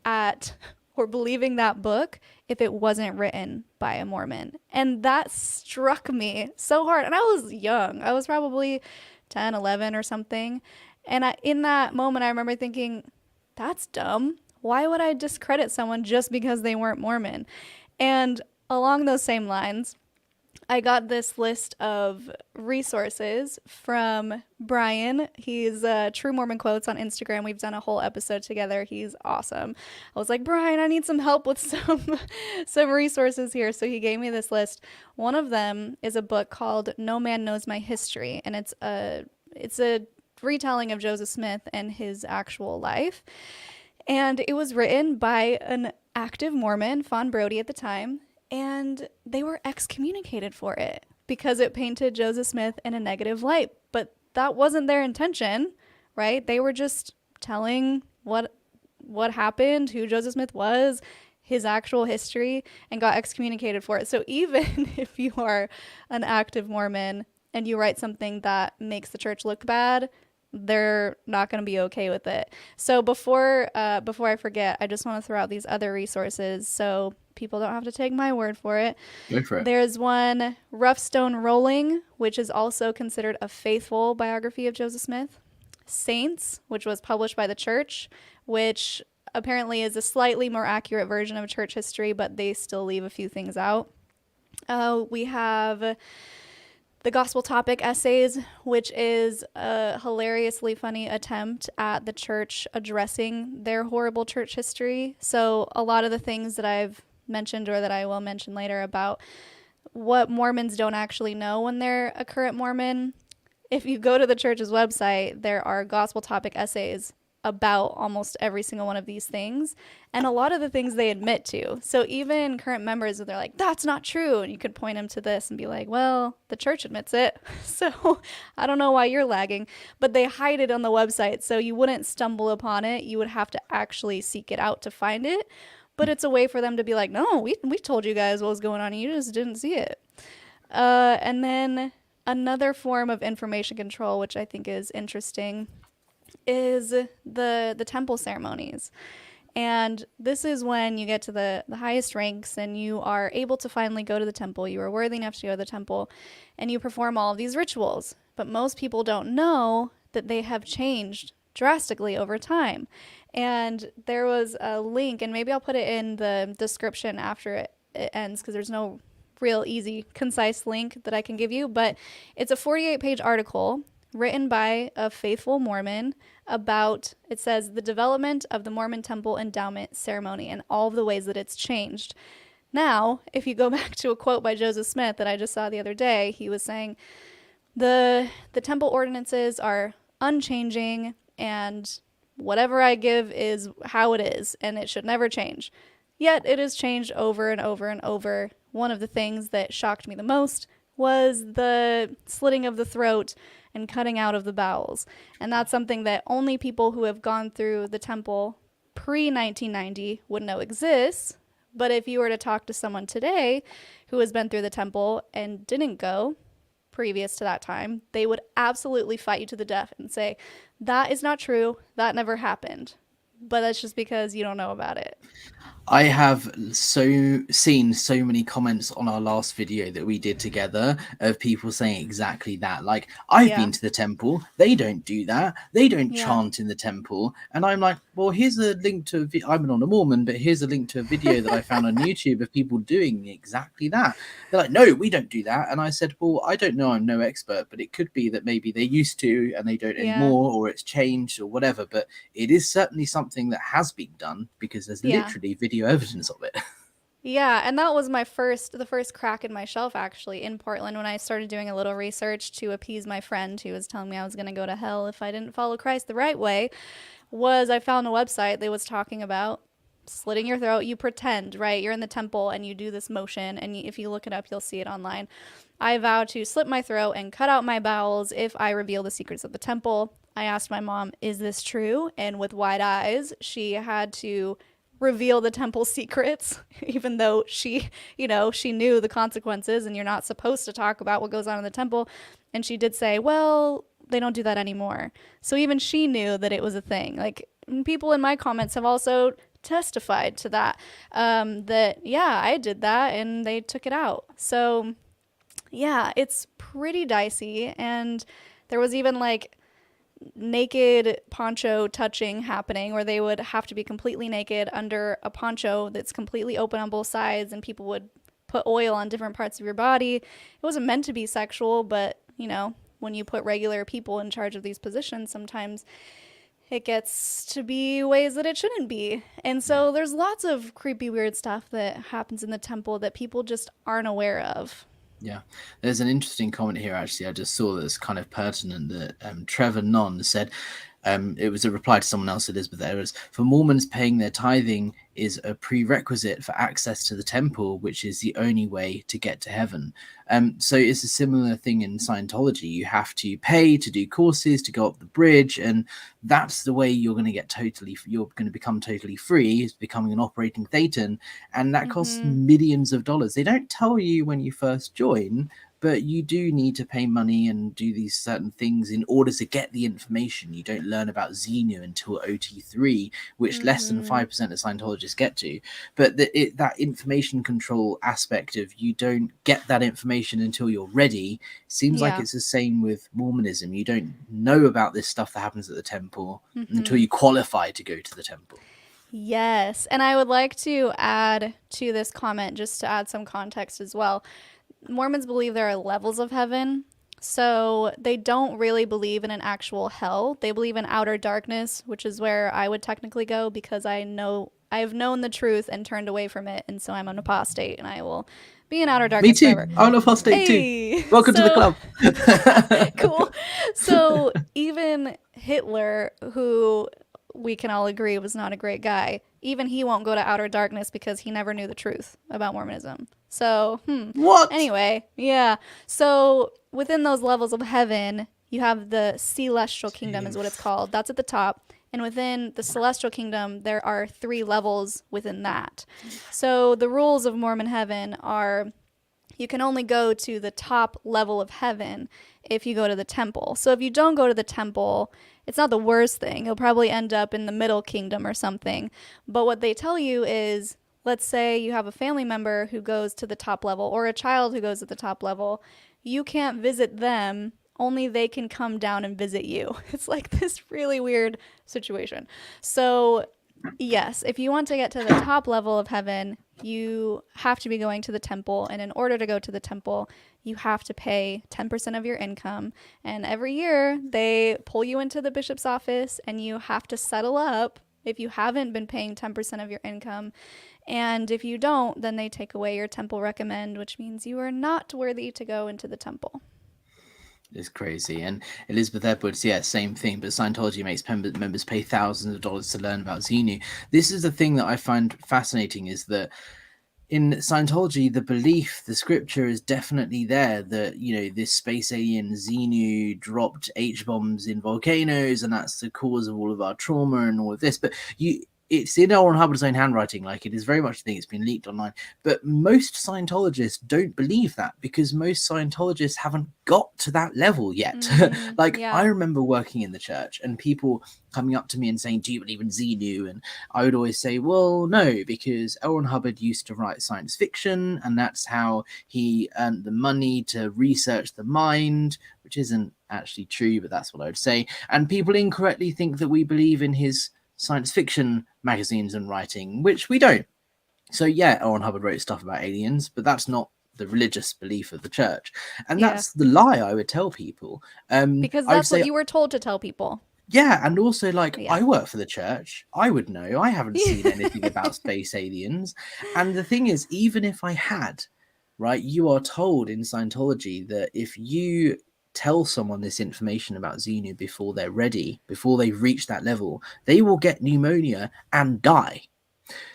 or believing that book if it wasn't written by a Mormon. And that struck me so hard. And I was young. I was probably 10, 11 or something. And in that moment, I remember thinking, that's dumb. Why would I discredit someone just because they weren't Mormon? And along those same lines, I got this list of resources from Brian. He's True Mormon Quotes on Instagram. We've done a whole episode together. He's awesome. I was like, Brian, I need some help with some resources here. So he gave me this list. One of them is a book called No Man Knows My History, and it's a retelling of Joseph Smith and his actual life. And it was written by an active Mormon, Fawn Brody at the time. And they were excommunicated for it because it painted Joseph Smith in a negative light. But that wasn't their intention, right? They were just telling what happened, who Joseph Smith was, his actual history, and got excommunicated for it. So even if you are an active Mormon and you write something that makes the church look bad, they're not going to be okay with it. So before I forget, I just want to throw out these other resources so people don't have to take my word for it. Go for it. There's one, Rough Stone Rolling, which is also considered a faithful biography of Joseph Smith. Saints, which was published by the church, which apparently is a slightly more accurate version of church history, but they still leave a few things out. We have the Gospel Topic Essays, which is a hilariously funny attempt at the church addressing their horrible church history. So a lot of the things that I've mentioned, or that I will mention later, about what Mormons don't actually know when they're a current Mormon, if you go to the church's website, there are Gospel Topic Essays about almost every single one of these things, and a lot of the things they admit to. So even current members, they're like, that's not true, and you could point them to this and be like, well, the church admits it, so I don't know why you're lagging. But they hide it on the website, so you wouldn't stumble upon it. You would have to actually seek it out to find it. But it's a way for them to be like, no, we told you guys what was going on, and you just didn't see it. And then another form of information control, which I think is interesting, is the temple ceremonies. And this is when you get to the highest ranks and you are able to finally go to the temple. You are worthy enough to go to the temple and you perform all of these rituals. But most people don't know that they have changed drastically over time. And there was a link, and maybe I'll put it in the description after it ends, because there's no real easy, concise link that I can give you. But it's a 48-page article written by a faithful Mormon about, it says, the development of the Mormon temple endowment ceremony and all of the ways that it's changed. Now, if you go back to a quote by Joseph Smith that I just saw the other day, he was saying the temple ordinances are unchanging, and whatever I give is how it is, and it should never change. Yet it has changed over and over and over. One of the things that shocked me the most was the slitting of the throat and cutting out of the bowels. And that's something that only people who have gone through the temple pre-1990 would know exists. But if you were to talk to someone today who has been through the temple and didn't go previous to that time, they would absolutely fight you to the death and say, that is not true, that never happened. But that's just because you don't know about it. I have seen so many comments on our last video that we did together of people saying exactly that. Like, I've been to the temple. They don't do that. They don't chant in the temple. And I'm like, well, here's a link to I'm not a Mormon, but here's a link to a video that I found on YouTube of people doing exactly that. They're like, no, we don't do that. And I said, well, I don't know. I'm no expert, but it could be that maybe they used to and they don't anymore, or it's changed or whatever. But it is certainly something that has been done, because there's literally video evidence of it. Yeah, and that was the first crack in my shelf, actually, in Portland, when I started doing a little research to appease my friend who was telling me I was going to go to hell if I didn't follow Christ the right way. Was I found a website that was talking about slitting your throat. You pretend, right? You're in the temple and you do this motion, and if you look it up, you'll see it online. I vow to slit my throat and cut out my bowels if I reveal the secrets of the temple. I asked my mom, is this true? And with wide eyes, she had to reveal the temple secrets, even though she knew the consequences and you're not supposed to talk about what goes on in the temple. And she did say, well, they don't do that anymore. So even she knew that it was a thing. Like, people in my comments have also testified to that, that, yeah, I did that and they took it out. So yeah, it's pretty dicey. And there was even like naked poncho touching happening, where they would have to be completely naked under a poncho that's completely open on both sides, and people would put oil on different parts of your body. It wasn't meant to be sexual, but when you put regular people in charge of these positions, sometimes it gets to be ways that it shouldn't be. And so there's lots of creepy, weird stuff that happens in the temple that people just aren't aware of. Yeah, there's an interesting comment here, actually. I just saw that's kind of pertinent, that Trevor Non said, it was a reply to someone else, Elizabeth Ayres. For Mormons, paying their tithing is a prerequisite for access to the temple, which is the only way to get to heaven. So it's a similar thing in Scientology. You have to pay to do courses, to go up the bridge, and that's the way you're going to become totally free, is becoming an operating thetan, and that costs millions of dollars. They don't tell you when you first join, but you do need to pay money and do these certain things in order to get the information. You don't learn about Xenu until OT3, which less than 5% of Scientologists get to. But that information control aspect of, you don't get that information until you're ready, seems like it's the same with Mormonism. You don't know about this stuff that happens at the temple until you qualify to go to the temple. Yes, and I would like to add to this comment, just to add some context as well. Mormons believe there are levels of heaven, so they don't really believe in an actual hell. They believe in outer darkness, which is where I would technically go, because I've known the truth and turned away from it, and so I'm an apostate, and I will be in outer darkness forever. Me too. I'm an apostate too. Welcome to the club. Cool. So even Hitler, who we can all agree was not a great guy. Even he won't go to outer darkness because he never knew the truth about Mormonism. So, What? anyway, yeah. So, within those levels of heaven, you have the celestial kingdom, is what it's called. That's at the top. And within the celestial kingdom, there are 3 levels within that. So, the rules of Mormon heaven are you can only go to the top level of heaven if you go to the temple. So if you don't go to the temple, it's not the worst thing. You'll probably end up in the middle kingdom or something. But what they tell you is, let's say you have a family member who goes to the top level or a child who goes to the top level, you can't visit them. Only they can come down and visit you. It's like this really weird situation. So yes, if you want to get to the top level of heaven, you have to be going to the temple. And in order to go to the temple, you have to pay 10% of your income. And every year, they pull you into the bishop's office and you have to settle up if you haven't been paying 10% of your income. And if you don't, then they take away your temple recommend, which means you are not worthy to go into the temple. It's crazy. And Elizabeth Edwards, yeah, same thing. But Scientology makes members pay thousands of dollars to learn about Xenu. This is the thing that I find fascinating, is that in Scientology, the belief, the scripture is definitely there that, you know, this space alien Xenu dropped H-bombs in volcanoes and that's the cause of all of our trauma and all of this. But it's in L. Ron Hubbard's own handwriting. Like, it is very much a thing. It's been leaked online. But most Scientologists don't believe that because most Scientologists haven't got to that level yet. I remember working in the church and people coming up to me and saying, do you believe in Xenu? And I would always say, well, no, because L. Ron Hubbard used to write science fiction and that's how he earned the money to research the mind, which isn't actually true, but that's what I would say. And people incorrectly think that we believe in his science fiction magazines and writing, which we don't. So yeah, L. Ron Hubbard wrote stuff about aliens, but that's not the religious belief of the church. And that's the lie I would tell people. Because that's what you were told to tell people. Yeah, and also, I work for the church. I would know. I haven't seen anything about space aliens. And the thing is, even if I had, right, you are told in Scientology that if you tell someone this information about Xenu before they're ready, before they've reached that level, they will get pneumonia and die.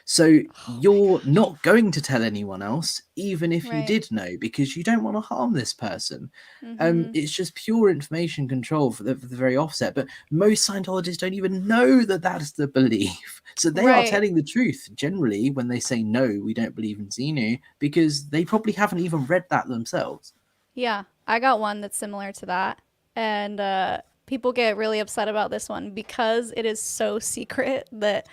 So you're not going to tell anyone else, even if you did know, because you don't want to harm this person. It's just pure information control for the very offset. But most Scientologists don't even know that that's the belief. So they are telling the truth generally when they say, no, we don't believe in Xenu, because they probably haven't even read that themselves. Yeah, I got one that's similar to that. And people get really upset about this one because it is so secret that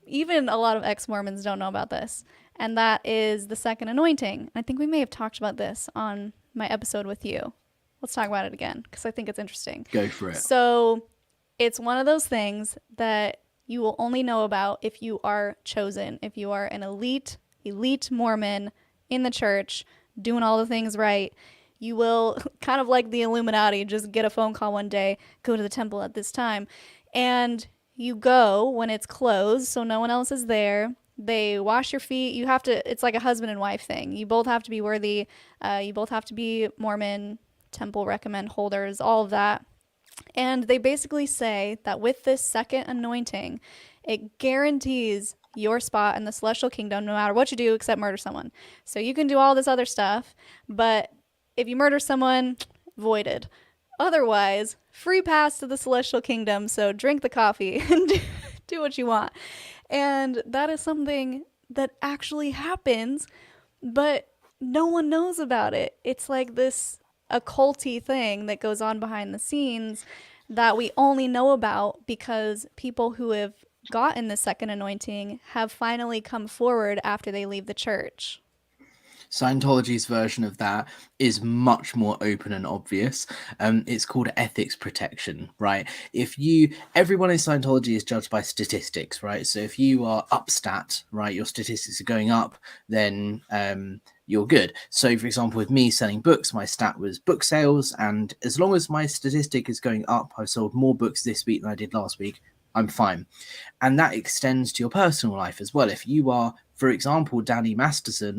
even a lot of ex-Mormons don't know about this. And that is the second anointing. I think we may have talked about this on my episode with you. Let's talk about it again because I think it's interesting. Go for it. So it's one of those things that you will only know about if you are chosen, if you are an elite Mormon in the church, doing all the things right. You will, kind of like the Illuminati, just get a phone call one day, go to the temple at this time. And you go when it's closed, so no one else is there. They wash your feet. You have to, it's like a husband and wife thing. You both have to be worthy. You both have to be Mormon, temple recommend holders, all of that. And they basically say that with this second anointing, it guarantees your spot in the celestial kingdom no matter what you do except murder someone. So you can do all this other stuff, but if you murder someone, voided. Otherwise, free pass to the celestial kingdom, so drink the coffee and do what you want. And that is something that actually happens, but no one knows about it. It's like this occulty thing that goes on behind the scenes that we only know about because people who have gotten the second anointing have finally come forward after they leave the church. Scientology's version of that is much more open and obvious. It's called ethics protection, right? Everyone in Scientology is judged by statistics, right? So if you are upstat, right, your statistics are going up, then you're good. So for example, with me selling books, my stat was book sales. And as long as my statistic is going up, I've sold more books this week than I did last week, I'm fine. And that extends to your personal life as well. If you are, for example, Danny Masterson,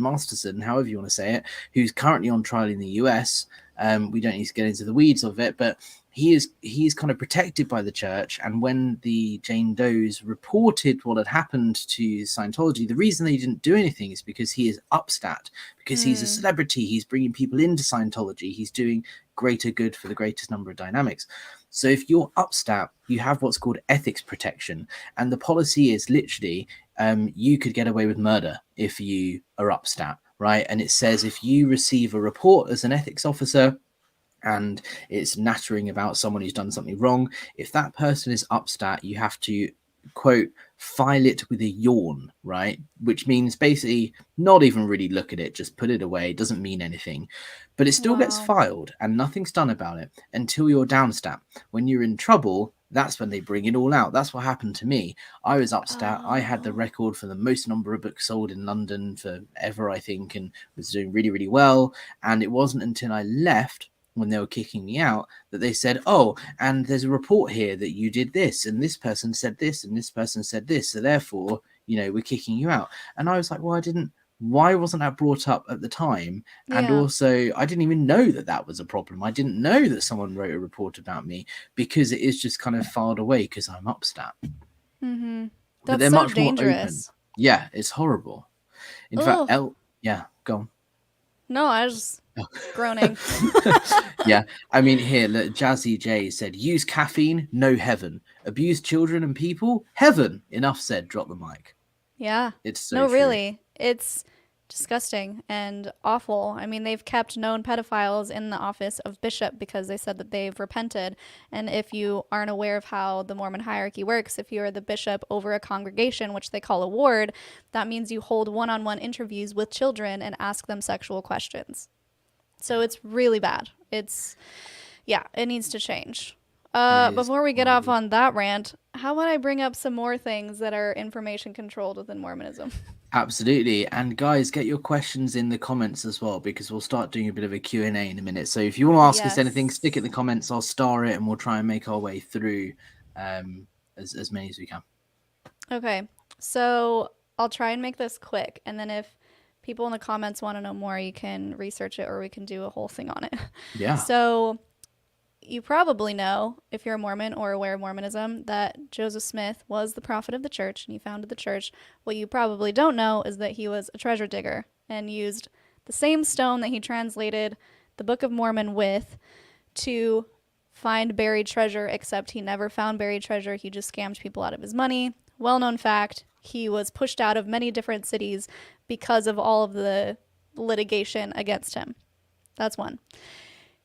however you want to say it, who's currently on trial in the US, We don't need to get into the weeds of it, but he's kind of protected by the church. And when the Jane Does reported what had happened to Scientology, the reason they didn't do anything is because he is upstat, because he's a celebrity, he's bringing people into Scientology, he's doing greater good for the greatest number of dynamics. So if you're upstat, you have what's called ethics protection, and the policy is literally you could get away with murder if you are upstat, right? And it says if you receive a report as an ethics officer and it's nattering about someone who's done something wrong, if that person is upstat, you have to, quote, file it with a yawn, right? Which means basically not even really look at it, just put it away. It doesn't mean anything, but it still gets filed and nothing's done about it until you're downstat. When you're in trouble, that's when they bring it all out. That's what happened to me. I was upstat. I had the record for the most number of books sold in London forever, I think, and was doing really, really well. And it wasn't until I left, when they were kicking me out, that they said, oh, and there's a report here that you did this, and this person said this, and this person said this, so therefore, you know, we're kicking you out. And I was like, well, why wasn't that brought up at the time? And also, I didn't even know that that was a problem. I didn't know that someone wrote a report about me, because it is just kind of filed away because I'm upstat. But they're so much dangerous. More open. Yeah, it's horrible. In fact, yeah, go on. No, I was groaning. Yeah, I mean, here, look, Jazzy J said, use caffeine, no heaven. Abuse children and people, heaven. Enough said, drop the mic. Yeah. It's so no, true. Really. It's disgusting and awful. I mean, they've kept known pedophiles in the office of bishop because they said that they've repented. And if you aren't aware of how the Mormon hierarchy works, if you're the bishop over a congregation, which they call a ward, that means you hold one-on-one interviews with children and ask them sexual questions. So it's really bad. It needs to change. Before we get off on that rant, how about I bring up some more things that are information controlled within Mormonism? Absolutely. And guys, get your questions in the comments as well, because we'll start doing a bit of a Q&A in a minute. So if you want to ask us anything, stick it in the comments. I'll star it and we'll try and make our way through as many as we can. Okay. So I'll try and make this quick. And then if people in the comments want to know more, you can research it or we can do a whole thing on it. Yeah. So you probably know, if you're a Mormon or aware of Mormonism, that Joseph Smith was the prophet of the church and he founded the church. What you probably don't know is that he was a treasure digger and used the same stone that he translated the Book of Mormon with to find buried treasure, except he never found buried treasure. He just scammed people out of his money. Well-known fact, he was pushed out of many different cities because of all of the litigation against him. That's one.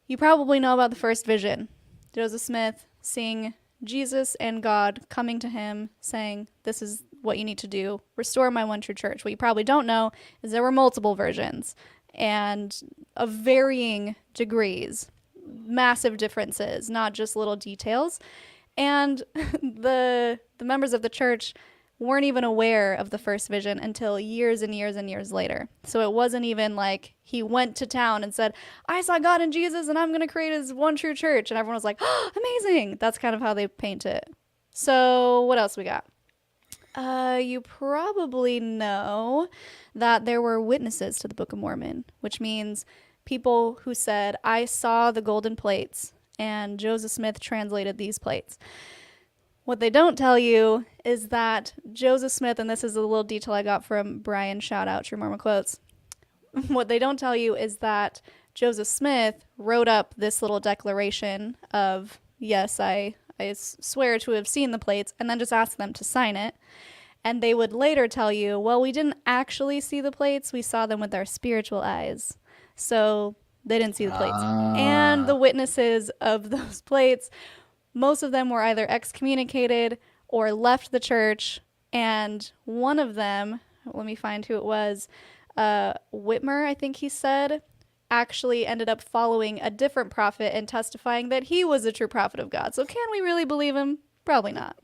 You probably know about the first vision. Joseph Smith seeing Jesus and God coming to him saying, this is what you need to do. Restore my one true church. What you probably don't know is there were multiple versions and of varying degrees, massive differences, not just little details. And the members of the church weren't even aware of the first vision until years and years and years later. So it wasn't even like he went to town and said, I saw God in Jesus and I'm going to create his one true church. And everyone was like, oh, amazing. That's kind of how they paint it. So what else we got? You probably know that there were witnesses to the Book of Mormon, which means people who said, I saw the golden plates and Joseph Smith translated these plates. What they don't tell you is that Joseph Smith, and this is a little detail I got from Brian, shout out True Mormon Quotes. What they don't tell you is that Joseph Smith wrote up this little declaration of, yes, I swear to have seen the plates, and then just asked them to sign it. And they would later tell you, well, we didn't actually see the plates. We saw them with our spiritual eyes. So they didn't see the plates. And the witnesses of those plates, most of them were either excommunicated or left the church. And one of them, let me find who it was, Whitmer, I think he said, actually ended up following a different prophet and testifying that he was a true prophet of God. So can we really believe him? Probably not.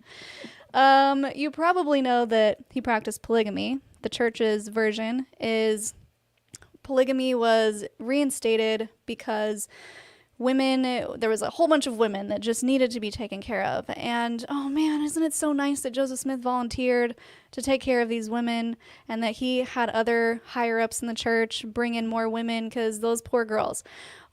You probably know that he practiced polygamy. The church's version is polygamy was reinstated because women, there was a whole bunch of women that just needed to be taken care of. And oh man, isn't it so nice that Joseph Smith volunteered to take care of these women, and that he had other higher ups in the church bring in more women, because those poor girls.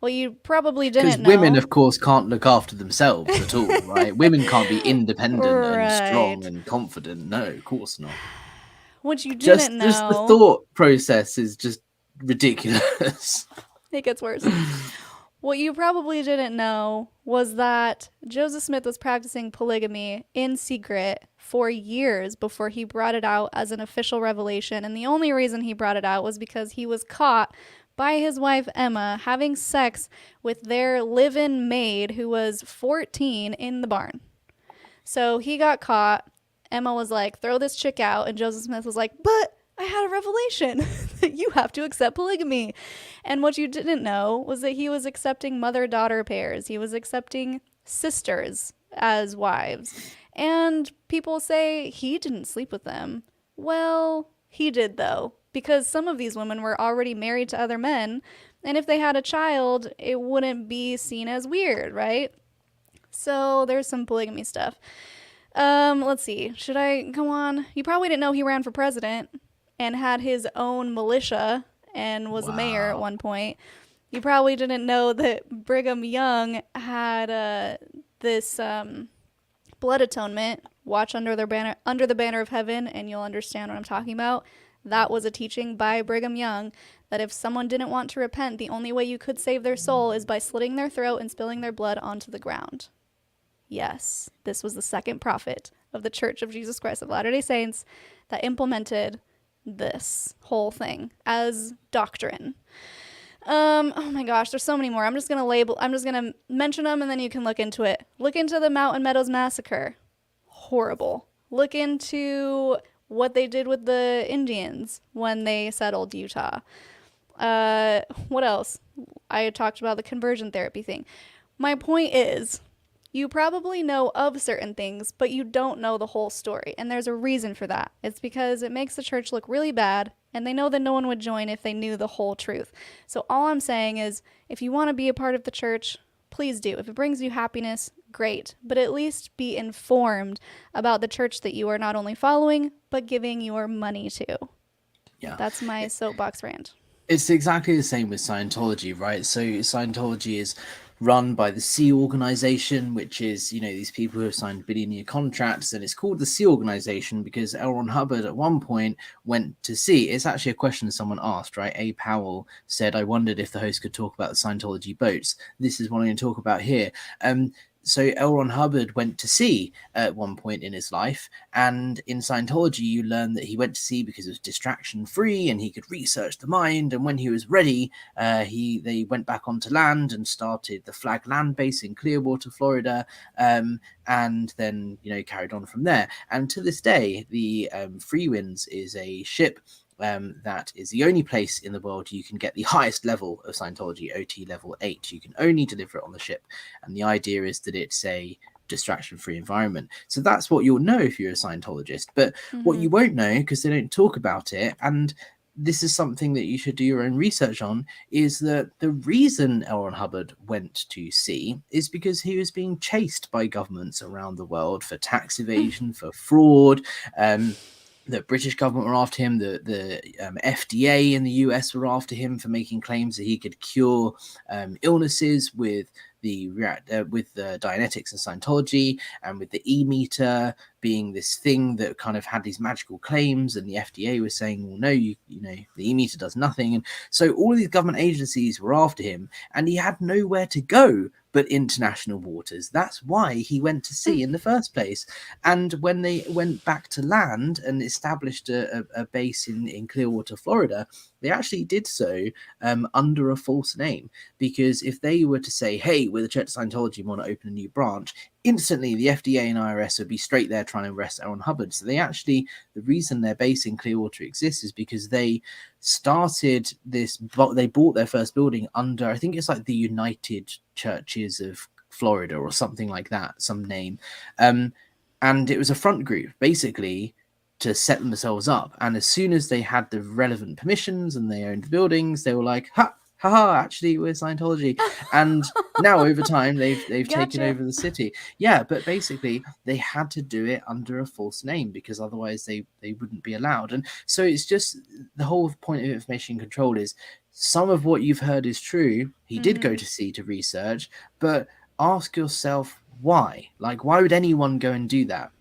Well, you probably Because didn't women, know. of course, can't look after themselves at all, right? Women can't be independent and strong Right. and confident. No, of course not. What you didn't Just the know, thought process is just ridiculous. it gets worse. What you probably didn't know was that Joseph Smith was practicing polygamy in secret for years before he brought it out as an official revelation. And the only reason he brought it out was because he was caught by his wife Emma having sex with their live in maid, who was 14, in the barn. So he got caught. Emma was like, throw this chick out. And Joseph Smith was like, but I had a revelation that you have to accept polygamy. And what you didn't know was that he was accepting mother daughter pairs, he was accepting sisters as wives. And people say he didn't sleep with them. Well, he did, though, because some of these women were already married to other men. And if they had a child, it wouldn't be seen as weird, right? So there's some polygamy stuff. Let's see. Should I go on? You probably didn't know he ran for president and had his own militia and was a mayor at Wow. one point. You probably didn't know that Brigham Young had this blood atonement. Watch under the banner of heaven, and you'll understand what I'm talking about. That was a teaching by Brigham Young that if someone didn't want to repent, the only way you could save their soul is by slitting their throat and spilling their blood onto the ground. Yes, this was the second prophet of the Church of Jesus Christ of Latter-day Saints that implemented this whole thing as doctrine. Oh my gosh, there's so many more. I'm just gonna mention them, and then you can look into it. Look into the Mountain Meadows Massacre. Horrible. Look into what they did with the Indians when they settled Utah. What else? I talked about the conversion therapy thing. My point is, you probably know of certain things, but you don't know the whole story. And there's a reason for that. It's because it makes the church look really bad, and they know that no one would join if they knew the whole truth. So all I'm saying is, if you want to be a part of the church, please do. If it brings you happiness, great. But at least be informed about the church that you are not only following, but giving your money to. Yeah. That's my soapbox rant. It's exactly the same with Scientology, right? So Scientology is run by the Sea Organization, which is, these people who have signed billion-year contracts, and it's called the Sea Organization because L. Ron Hubbard at one point went to sea. It's actually a question someone asked, right? A. Powell said, I wondered if the host could talk about the Scientology boats. This is what I'm going to talk about here. So L. Ron Hubbard went to sea at one point in his life, and in Scientology you learn that he went to sea because it was distraction free and he could research the mind, and when he was ready, they went back onto land and started the Flag Land Base in Clearwater, Florida, and then carried on from there. And to this day, the Free Winds is a ship that is the only place in the world you can get the highest level of Scientology, OT level 8. You can only deliver it on the ship. And the idea is that it's a distraction-free environment. So that's what you'll know if you're a Scientologist. But what you won't know, because they don't talk about it, and this is something that you should do your own research on, is that the reason L. Ron Hubbard went to sea is because he was being chased by governments around the world for tax evasion, for fraud. The British government were after him. The FDA in the US were after him for making claims that he could cure illnesses with the Dianetics and Scientology, and with the E-meter being this thing that kind of had these magical claims, and the FDA was saying, well, no, the E-meter does nothing. And so all of these government agencies were after him, and he had nowhere to go but international waters. That's why he went to sea in the first place. And when they went back to land and established a base in Clearwater, Florida, they actually did so under a false name. Because if they were to say, hey, we're the Church of Scientology, we want to open a new branch, instantly the FDA and IRS would be straight there trying to arrest L. Ron Hubbard. So the reason their base in Clearwater exists is because they started this, they bought their first building under, I think it's like the United Churches of Florida or something like that, some name. And it was a front group, basically, to set themselves up. And as soon as they had the relevant permissions and they owned the buildings, they were like, ha haha, actually we're Scientology. And now over time they've taken Gotcha. over the city. Yeah, but basically they had to do it under a false name because otherwise they wouldn't be allowed. And so it's just the whole point of information control is some of what you've heard is true. He did go to sea to research, but ask yourself why. Like, why would anyone go and do that?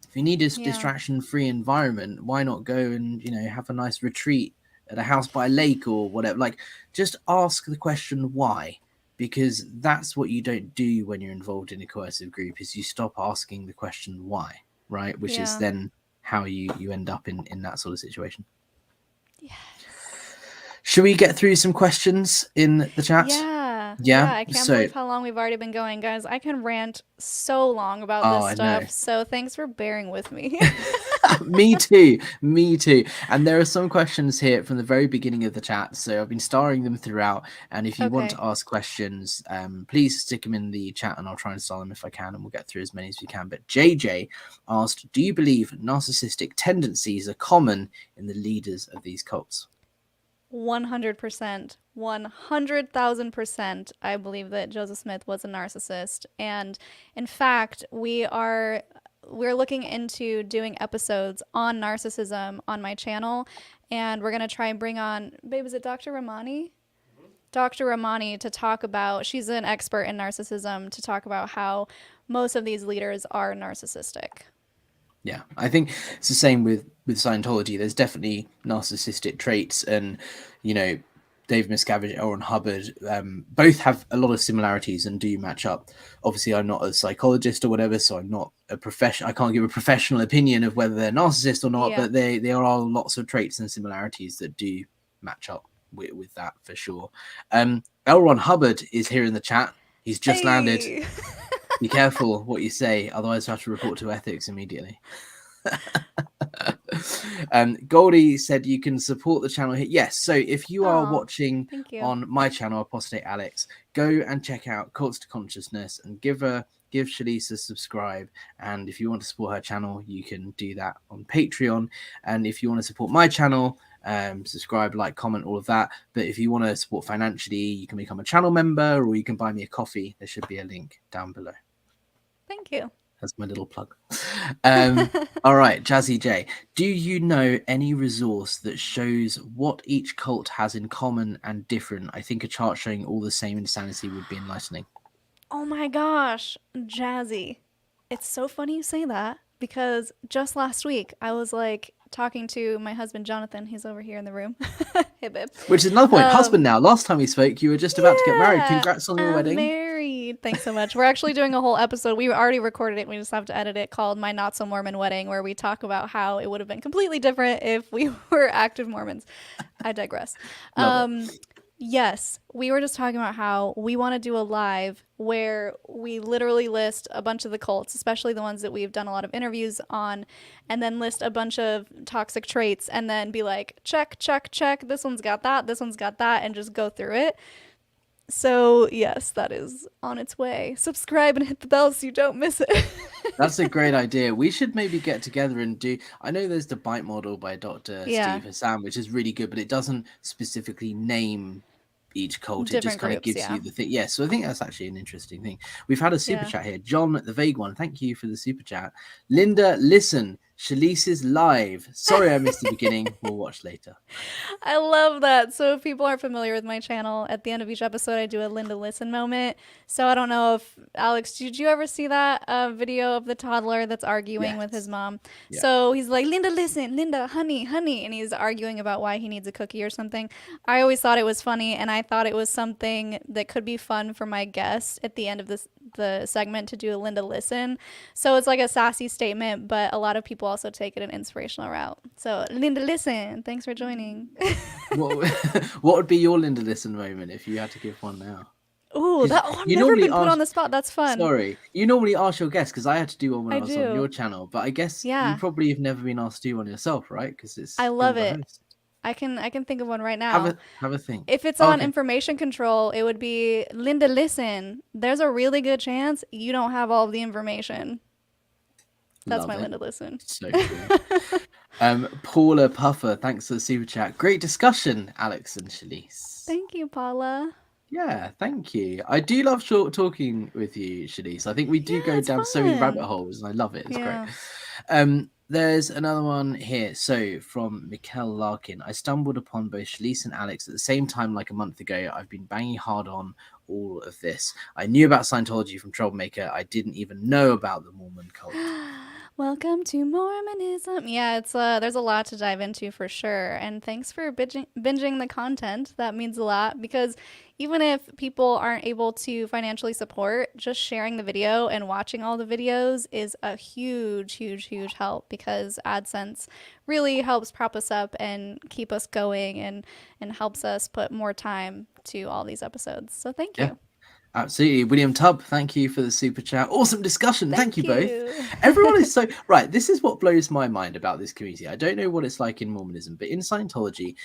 If you need a Yeah. distraction-free environment, why not go and have a nice retreat at a house by a lake or whatever? Like, just ask the question why, because that's what you don't do when you're involved in a coercive group. Is you stop asking the question why, right? Which is Yeah. then how you end up in that sort of situation. Yes. Should we get through some questions in the chat? Yeah. Yeah. Yeah. I can't So, believe how long we've already been going, guys. I can rant so long about oh, this I know. stuff. So thanks for bearing with me. Me too. Me too. And there are some questions here from the very beginning of the chat. So I've been starring them throughout. And if you want Okay. to ask questions, please stick them in the chat and I'll try and style them if I can. And we'll get through as many as we can. But JJ asked, do you believe narcissistic tendencies are common in the leaders of these cults? 100%. 100,000%. I believe that Joseph Smith was a narcissist. And in fact, we're looking into doing episodes on narcissism on my channel. And we're going to try and bring on, babe, is it Dr. Ramani? Dr. Ramani to talk about, she's an expert in narcissism, to talk about how most of these leaders are narcissistic. Yeah, I think it's the same with Scientology. There's definitely narcissistic traits, and Dave Miscavige, L. Ron Hubbard, both have a lot of similarities and do match up. Obviously, I'm not a psychologist or whatever, so I'm not a professional. I can't give a professional opinion of whether they're narcissist or not. Yeah. But there are lots of traits and similarities that do match up with that for sure. L. Ron Hubbard is here in the chat. He's just landed. Hey! Be careful what you say, otherwise you have to report to ethics immediately. Goldie said you can support the channel here. Yes, so if you are watching on my channel, Apostate Alex, go and check out Cults to Consciousness and give Shelise a subscribe. And if you want to support her channel, you can do that on Patreon. And if you want to support my channel, subscribe, like, comment, all of that. But if you want to support financially, you can become a channel member or you can buy me a coffee. There should be a link down below. Thank you. That's my little plug. All right, Jazzy J, do you know any resource that shows what each cult has in common and different? I think a chart showing all the same insanity would be enlightening. Oh my gosh, Jazzy. It's so funny you say that because just last week I was like talking to my husband Jonathan. He's over here in the room. Hey, babe. Which is another point. Husband now. Last time we spoke, you were just about to get married. Congrats on your wedding. Married. Thanks so much. We're actually doing a whole episode. We already recorded it. We just have to edit it, called My Not So Mormon Wedding, where we talk about how it would have been completely different if we were active Mormons. I digress. Yes, we were just talking about how we want to do a live where we literally list a bunch of the cults, especially the ones that we've done a lot of interviews on, and then list a bunch of toxic traits and then be like, check, check, check. This one's got that. This one's got that. And just go through it. So, yes, that is on its way. Subscribe and hit the bell so you don't miss it. That's a great idea. We should maybe get together and do. I know there's the bite model by Dr. Steve Hassan, which is really good, but it doesn't specifically name each cult. It just kind of gives you the thing. Yeah, so I think that's actually an interesting thing. We've had a super chat here. John, the vague one, thank you for the super chat. Linda, listen, Shelise is live. Sorry I missed the beginning. We'll watch later. I love that. So if people aren't familiar with my channel, at the end of each episode, I do a Linda listen moment. So I don't know if, Alex, did you ever see that video of the toddler that's arguing with his mom? Yeah. So he's like, Linda, listen, Linda, honey, honey. And he's arguing about why he needs a cookie or something. I always thought it was funny. And I thought it was something that could be fun for my guest at the end of the segment to do a Linda listen. So it's like a sassy statement, but a lot of people also take it an inspirational route. So Linda listen, thanks for joining. What would be your Linda listen moment if you had to give one now? Ooh, I've never been put on the spot. That's fun. Sorry, you normally ask your guests because I had to do one when I was on your channel, but I guess you probably have never been asked to do one yourself, right? Because it's I love it. I can think of one right now. Have a think. If it's on information control, it would be Linda listen. There's a really good chance you don't have all of the information. That's my Linda listen. So true. Paula Puffer, thanks for the super chat. Great discussion, Alex and Shelise. Thank you, Paula. Yeah, thank you. I do love talking with you, Shelise. I think we do Yeah, go it's down so many rabbit fun. holes, and I love it. It's great. Yeah. There's another one here. So from Mikkel Larkin, I stumbled upon both Shelise and Alex at the same time like a month ago. I've been banging hard on all of this. I knew about Scientology from Troublemaker. I didn't even know about the Mormon cult. Welcome to Mormonism. Yeah, it's there's a lot to dive into for sure. And thanks for binging the content. That means a lot because even if people aren't able to financially support, just sharing the video and watching all the videos is a huge, huge, huge help because AdSense really helps prop us up and keep us going and helps us put more time to all these episodes. So thank Yeah. you. Absolutely. William Tubb, thank you for the super chat. Awesome discussion. Thank you Thank both. you. Everyone is so right. This is what blows my mind about this community. I don't know what it's like in Mormonism, but in Scientology,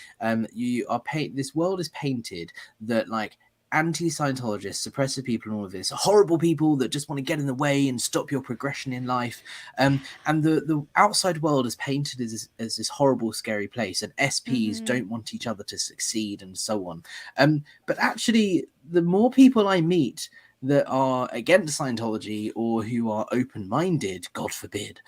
you are this world is painted that like anti-Scientologists, suppressive people, and all of this horrible people that just want to get in the way and stop your progression in life. And the outside world is painted as this horrible, scary place, and SPs don't want each other to succeed and so on. But actually, the more people I meet that are against Scientology or who are open-minded, God forbid,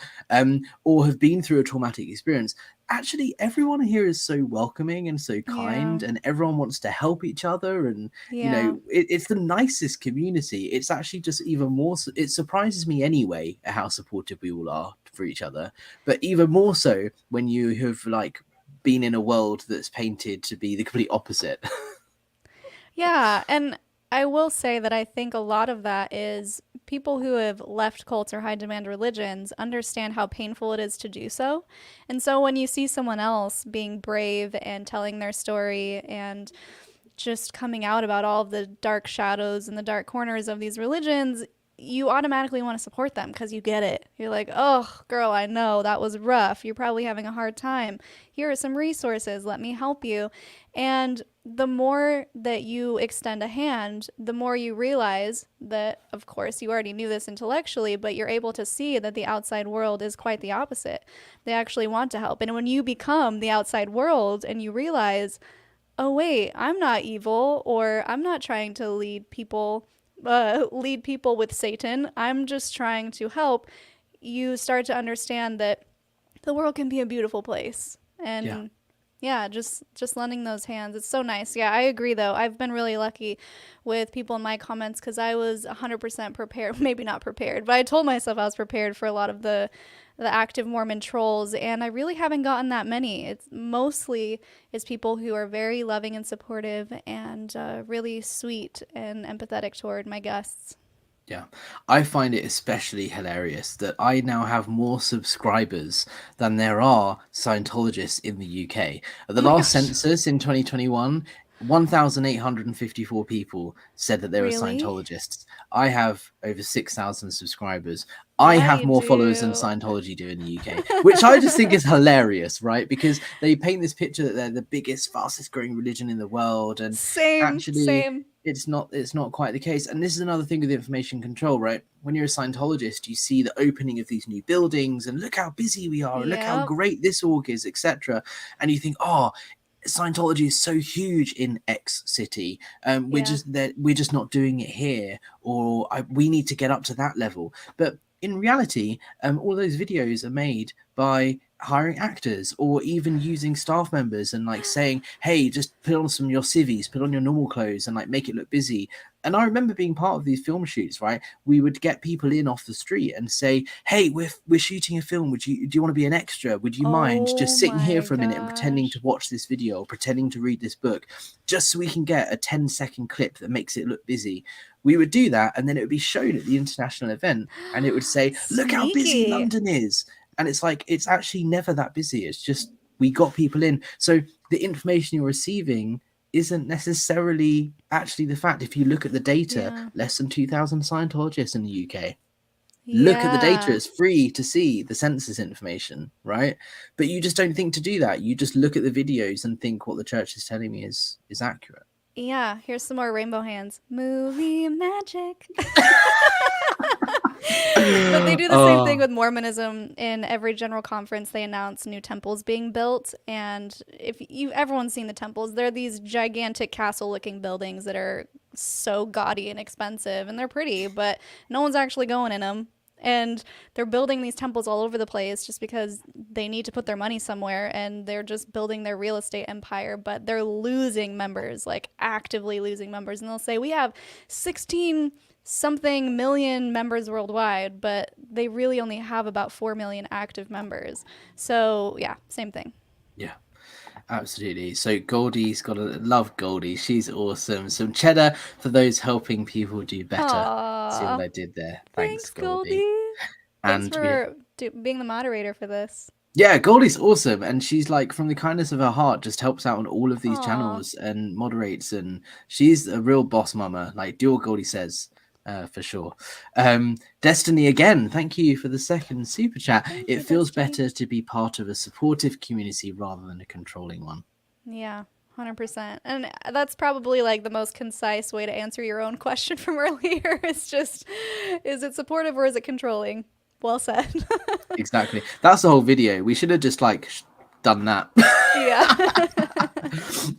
or have been through a traumatic experience, actually everyone here is so welcoming and so Yeah. kind, and everyone wants to help each other, and Yeah. it's the nicest community. It's actually just even more. It surprises me anyway at how supportive we all are for each other, but even more so when you have like been in a world that's painted to be the complete opposite. Yeah, and I will say that I think a lot of that is people who have left cults or high demand religions understand how painful it is to do so. And so when you see someone else being brave and telling their story and just coming out about all of the dark shadows and the dark corners of these religions, you automatically want to support them because you get it. You're like, oh, girl, I know that was rough. You're probably having a hard time. Here are some resources. Let me help you. And the more that you extend a hand, the more you realize that, of course, you already knew this intellectually, but you're able to see that the outside world is quite the opposite. They actually want to help. And when you become the outside world and you realize, oh wait, I'm not evil, or I'm not trying to lead people with Satan. I'm just trying to help. You start to understand that the world can be a beautiful place, Yeah. and yeah, just lending those hands. It's so nice. Yeah, I agree though. I've been really lucky with people in my comments because I was 100% prepared. Maybe not prepared, but I told myself I was prepared for a lot of the active Mormon trolls, and I really haven't gotten that many. It's mostly is people who are very loving and supportive and really sweet and empathetic toward my guests. Yeah, I find it especially hilarious that I now have more subscribers than there are Scientologists in the UK. At the Oh my last gosh. census in 2021, 1,854 people said that they were Really? Scientologists. I have over 6,000 subscribers. I Yeah, have you more followers than do. Scientology do in the UK, which I just think is hilarious, right? Because they paint this picture that they're the biggest, fastest growing religion in the world, and Same, actually same. it's not quite the case. And this is another thing with information control, right? When you're a Scientologist, you see the opening of these new buildings and look how busy we are and look how Yep. great this org is, etc. And you think, oh, Scientology is so huge in X city. Yeah. We're just not doing it here, or we need to get up to that level. But in reality, all those videos are made by hiring actors or even using staff members and like saying, hey, just put on some of your civvies, put on your normal clothes and like make it look busy. And I remember being part of these film shoots, right? We would get people in off the street and say, hey, we're shooting a film, do you want to be an extra? Would you mind Oh just sitting here my for a minute and pretending to gosh. watch this video or pretending to read this book, just so we can get a 10-second clip that makes it look busy? We would do that, and then it would be shown at the international event, and it would say, look how busy Sneaky. London is. And it's like, it's actually never that busy. It's just we got people in. So the information you're receiving isn't necessarily actually the fact. If you look at the data, Yeah. less than 2,000 Scientologists in the UK. Look at the data. Yeah. It's free to see the census information, right? But you just don't think to do that. You just look at the videos and think what the church is telling me is accurate. Yeah, here's some more rainbow hands. Movie magic. But they do the same thing Oh, with Mormonism. In every general conference, they announce new temples being built. And if you everyone's seen the temples, they're these gigantic castle-looking buildings that are so gaudy and expensive, and they're pretty, but no one's actually going in them. And they're building these temples all over the place just because they need to put their money somewhere, and they're just building their real estate empire, but they're losing members, like actively losing members. And they'll say, we have 16 something million members worldwide, but they really only have about 4 million active members. So, yeah, same thing. yeah. Absolutely. So Goldie's got to love Goldie. She's awesome. Some cheddar for those helping people do better. See what Aww. I did there? Thanks, Thanks, Goldie. Goldie. Thanks And we, for being the moderator for this. yeah, Goldie's awesome, and she's like from the kindness of her heart, just helps out on all of these Aw. channels and moderates, and she's a real boss mama. Like do what Goldie says. For sure. Destiny again, thank you for the second super chat. Thank It you, feels Destiny. better to be part of a supportive community rather than a controlling one. Yeah, 100%. And that's probably like the most concise way to answer your own question from earlier. It's just, is it supportive or is it controlling? Well said. Exactly. That's the whole video. We should have just like done that. Yeah.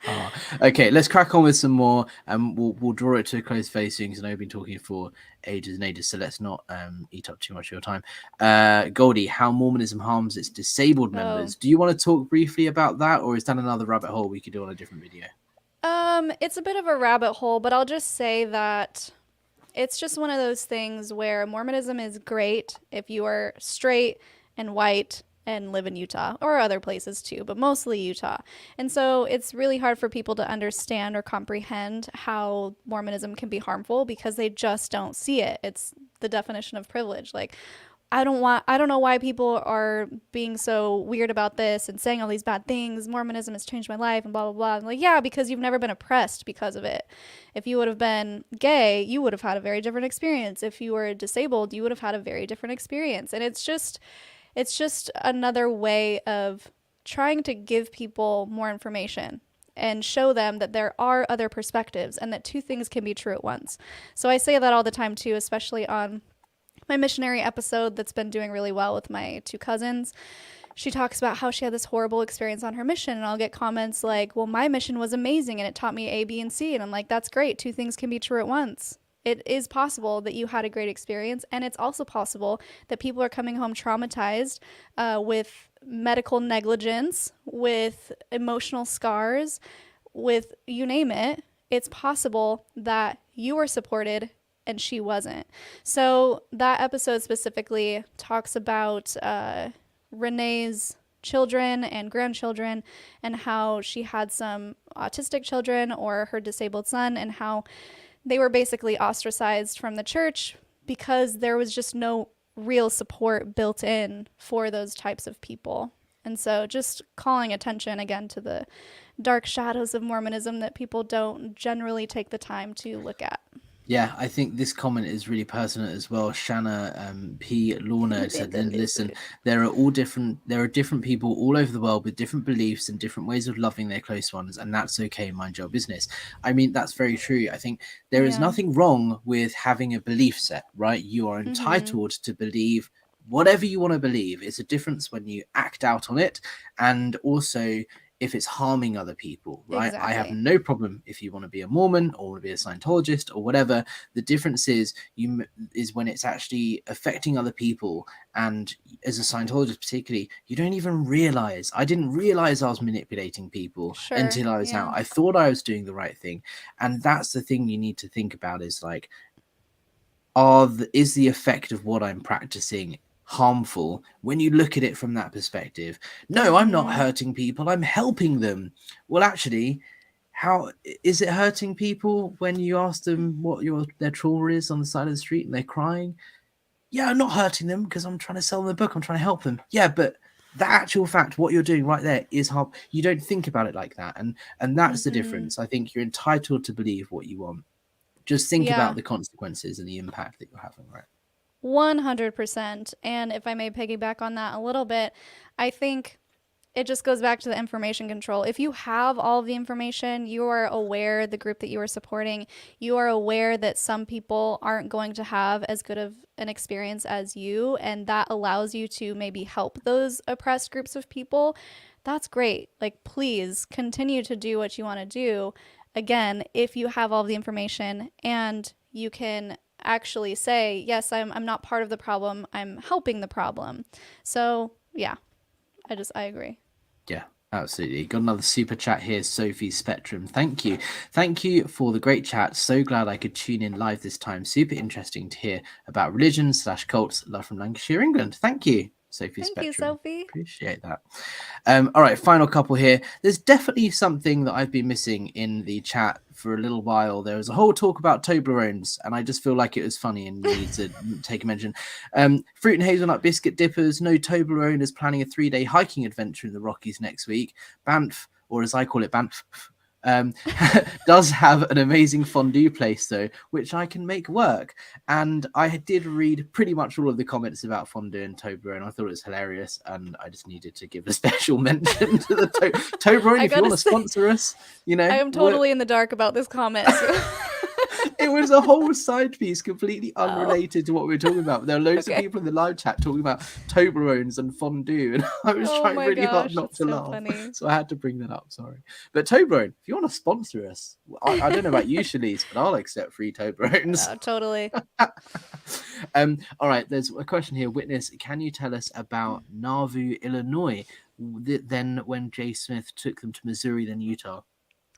Oh, okay, let's crack on with some more, and we'll draw it to a close very soon because I know we've been talking for ages and ages. So let's not eat up too much of your time. Goldie, how Mormonism harms its disabled Oh. members. Do you want to talk briefly about that, or is that another rabbit hole we could do on a different video? It's a bit of a rabbit hole, but I'll just say that it's just one of those things where Mormonism is great if you are straight and white and live in Utah or other places too, but mostly Utah. And so it's really hard for people to understand or comprehend how Mormonism can be harmful because they just don't see it. It's the definition of privilege. Like, I don't know why people are being so weird about this and saying all these bad things. Mormonism has changed my life and blah blah blah. I'm like, yeah, because you've never been oppressed because of it. If you would have been gay, you would have had a very different experience. If you were disabled, you would have had a very different experience. And it's just another way of trying to give people more information and show them that there are other perspectives and that two things can be true at once. So I say that all the time too, especially on my missionary episode that's been doing really well with my two cousins. She talks about how she had this horrible experience on her mission, and I'll get comments like, well, my mission was amazing and it taught me A, B, and C. And I'm like, that's great. Two things can be true at once. It is possible that you had a great experience, and it's also possible that people are coming home traumatized with medical negligence, with emotional scars, with you name it. It's possible that you were supported and she wasn't. So that episode specifically talks about Renee's children and grandchildren and how she had some autistic children or her disabled son and how they were basically ostracized from the church because there was just no real support built in for those types of people. And so just calling attention again to the dark shadows of Mormonism that people don't generally take the time to look at. Yeah, I think this comment is really pertinent as well. Shanna P. Lorna said, "Then listen, there are different people all over the world with different beliefs and different ways of loving their close ones, and that's okay. Mind your business." I mean, that's very true. I think there is Yeah. nothing wrong with having a belief set, right? You are entitled to believe whatever you want to believe. It's a difference when you act out on it, and also if it's harming other people, right? I have Exactly. no problem if you want to be a Mormon or want to be a Scientologist or whatever. The difference is when it's actually affecting other people. And as a Scientologist, particularly, you don't even realize. I didn't realize I was manipulating people Sure. until I was Yeah. out. I thought I was doing the right thing, and that's the thing you need to think about. Is like, is the effect of what I'm practicing harmful when you look at it from that perspective? No, I'm not hurting people, I'm helping them. Well, actually, how is it hurting people when you ask them what their trauma is on the side of the street and they're crying? Yeah, I'm not hurting them because I'm trying to sell them a book, I'm trying to help them. Yeah, but the actual fact, what you're doing right there is harm. You don't think about it like that, and that's the difference. I think you're entitled to believe what you want. Just think Yeah. about the consequences and the impact that you're having, right? 100%. And if I may piggyback on that a little bit, I think it just goes back to the information control. If you have all of the information, you are aware the group that you are supporting, you are aware that some people aren't going to have as good of an experience as you, and that allows you to maybe help those oppressed groups of people. That's great. Like, please continue to do what you want to do. Again, if you have all of the information and you can actually say, yes, I'm not part of the problem, I'm helping the problem. So, yeah, I agree. Yeah, absolutely. Got another super chat here, Sophie Spectrum. Thank you. Thank you for the great chat. So glad I could tune in live this time. Super interesting to hear about religion/cults. Love from Lancashire, England. Thank you, Sophie Thank you, Spectrum. Sophie. Appreciate that. All right, final couple here. There's definitely something that I've been missing in the chat for a little while. There was a whole talk about Toblerones, and I just feel like it was funny and needs to take a mention. Fruit and hazelnut biscuit dippers. No Toblerone is planning a 3-day hiking adventure in the Rockies next week. Banff, or as I call it, Banff. Does have an amazing fondue place though, which I can make work. And I did read pretty much all of the comments about fondue and Toblerone. I thought it was hilarious, and I just needed to give a special mention to the Toblerone. If you want to sponsor us, you know, I am totally in the dark about this comment. it was a whole side piece completely unrelated to what we were talking about. There are loads of people in the live chat talking about Toblerones and fondue, and I was trying really hard not to laugh. Funny. So I had to bring that up. Sorry. But Toblerone, if you want to sponsor us, I don't know about you, Shelise, but I'll accept free Toblerones. Oh, totally. All right, there's a question here. Witness, can you tell us about Nauvoo, Illinois, then when Jay Smith took them to Missouri, then Utah?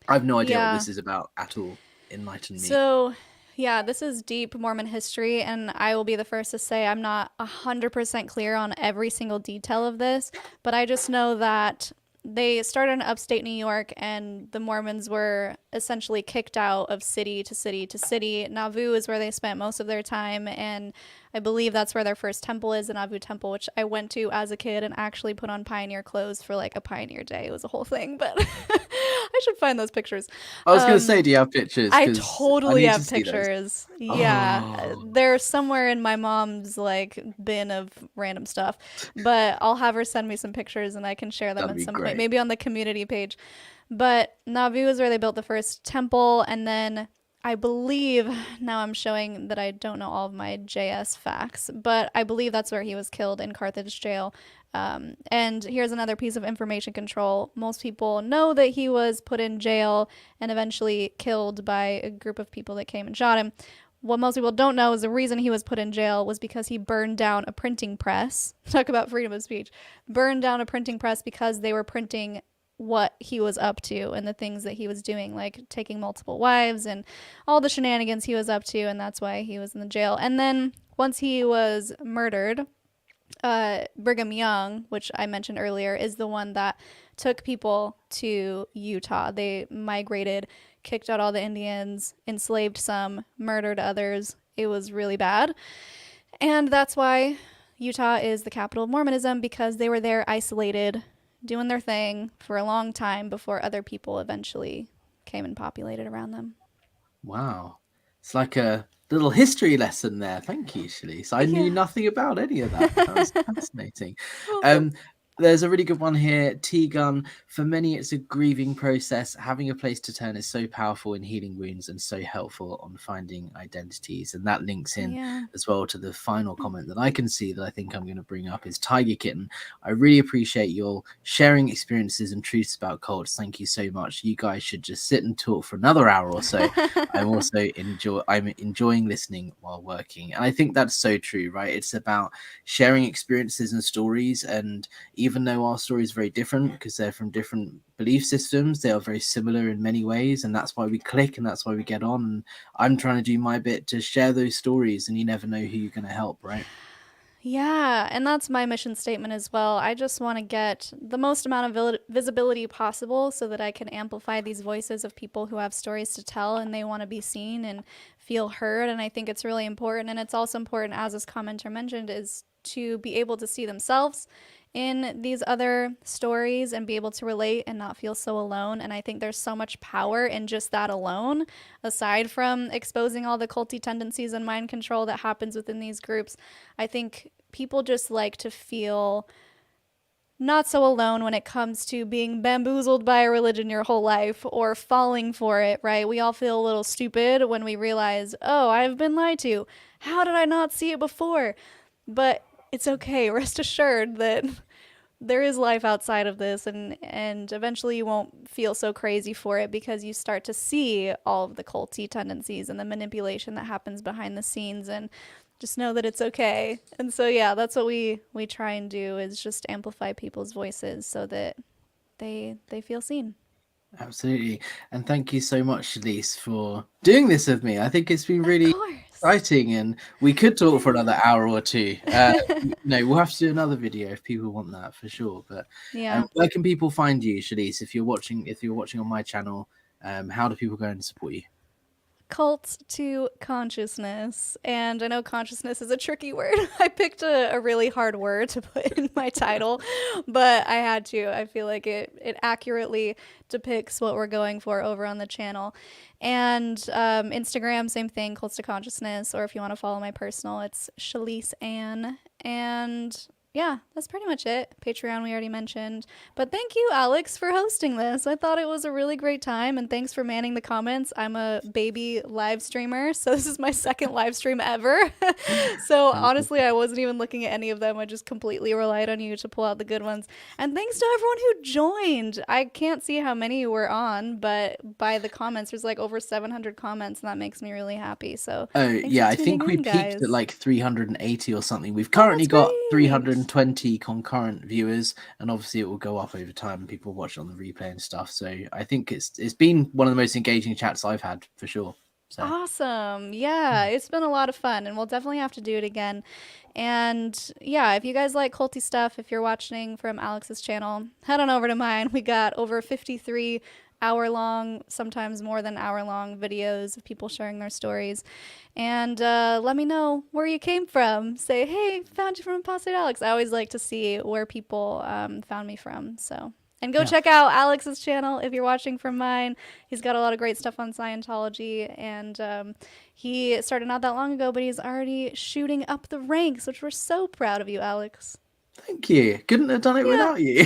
I have no idea what this is about at all. Enlighten me. So, yeah, this is deep Mormon history, and I will be the first to say I'm not 100% clear on every single detail of this, but I just know that they started in upstate New York, and the Mormons were essentially kicked out of city to city to city. Nauvoo is where they spent most of their time, and I believe that's where their first temple is, the Nauvoo Temple, which I went to as a kid and actually put on pioneer clothes for like a pioneer day. It was a whole thing, but I should find those pictures. I was going to say, do you have pictures? I totally have pictures. Yeah. They're somewhere in my mom's like bin of random stuff, but I'll have her send me some pictures and I can share them at some point, maybe on the community page. But Nauvoo is where they built the first temple, and then I believe, now I'm showing that I don't know all of my JS facts, but I believe that's where he was killed, in Carthage jail. And here's another piece of information control. Most people know that he was put in jail and eventually killed by a group of people that came and shot him. What most people don't know is the reason he was put in jail was because he burned down a printing press. Talk about freedom of speech. Burned down a printing press because they were printing what he was up to and the things that he was doing, like taking multiple wives and all the shenanigans he was up to, and that's why he was in the jail. And then once he was murdered, Brigham Young, which I mentioned earlier, is the one that took people to Utah. They migrated, kicked out all the Indians, enslaved some, murdered others. It was really bad. And that's why Utah is the capital of Mormonism, because they were there isolated, doing their thing for a long time before other people eventually came and populated around them. Wow. It's like a little history lesson there. Thank you, Shelise. I knew nothing about any of that. That was fascinating. There's a really good one here. T-Gun. For many, it's a grieving process. Having a place to turn is so powerful in healing wounds and so helpful on finding identities. And that links in as well to the final comment that I can see that I think I'm going to bring up is Tiger Kitten. I really appreciate your sharing experiences and truths about cults. Thank you so much. You guys should just sit and talk for another hour or so. I'm enjoying listening while working. And I think that's so true, right? It's about sharing experiences and stories, and even though our story is very different because they're from different belief systems, they are very similar in many ways, and that's why we click and that's why we get on. And I'm trying to do my bit to share those stories, and you never know who you're going to help, right? Yeah, and that's my mission statement as well. I just want to get the most amount of visibility possible so that I can amplify these voices of people who have stories to tell and they want to be seen and feel heard. And I think it's really important. And it's also important, as this commenter mentioned, is to be able to see themselves in these other stories and be able to relate and not feel so alone. And I think there's so much power in just that alone, aside from exposing all the culty tendencies and mind control that happens within these groups. I think people just like to feel not so alone when it comes to being bamboozled by a religion your whole life or falling for it, right? We all feel a little stupid when we realize, oh, I've been lied to. How did I not see it before? But it's okay. Rest assured that there is life outside of this, and eventually you won't feel so crazy for it because you start to see all of the culty tendencies and the manipulation that happens behind the scenes, and just know that it's okay. And so yeah, that's what we try and do, is just amplify people's voices so that they feel seen. Absolutely. And thank you so much, Shelise, for doing this with me. I think it's been Of really course. exciting, and we could talk for Yeah. another hour or two. No, we'll have to do another video if people want that for sure. But Yeah. where can people find you, Shelise, if you're watching on my channel? How do people go and support you? Cult to consciousness. And I know consciousness is a tricky word. I picked a really hard word to put in my title, but I had to. I feel like it accurately depicts what we're going for over on the channel. And Instagram, same thing, Cults to Consciousness. Or if you want to follow my personal, it's Shelise Ann. And yeah, that's pretty much it. Patreon, we already mentioned. But thank you, Alex, for hosting this. I thought it was a really great time, and thanks for manning the comments. I'm a baby live streamer, so this is my second live stream ever. So honestly, I wasn't even looking at any of them. I just completely relied on you to pull out the good ones. And thanks to everyone who joined. I can't see how many were on, but by the comments, there's like over 700 comments, and that makes me really happy. So Oh, thanks for yeah, I tuning think we in, peaked at guys. like 380 or something. We've Oh, currently that's got great. 320 concurrent viewers, and obviously it will go up over time and people watch it on the replay and stuff. So I think it's been one of the most engaging chats I've had for sure. So Awesome. Yeah, it's been a lot of fun, and we'll definitely have to do it again. And yeah, if you guys like culty stuff, if you're watching from Alex's channel, head on over to mine. We got over 53 hour long, sometimes more than hour long videos of people sharing their stories. And let me know where you came from. Say, hey, found you from Apostate Alex. I always like to see where people found me from. So. And go yeah. check out Alex's channel if you're watching from mine. He's got a lot of great stuff on Scientology, and he started not that long ago, but he's already shooting up the ranks, which we're so proud of you, Alex. Thank you. Couldn't have done it Yeah. without you.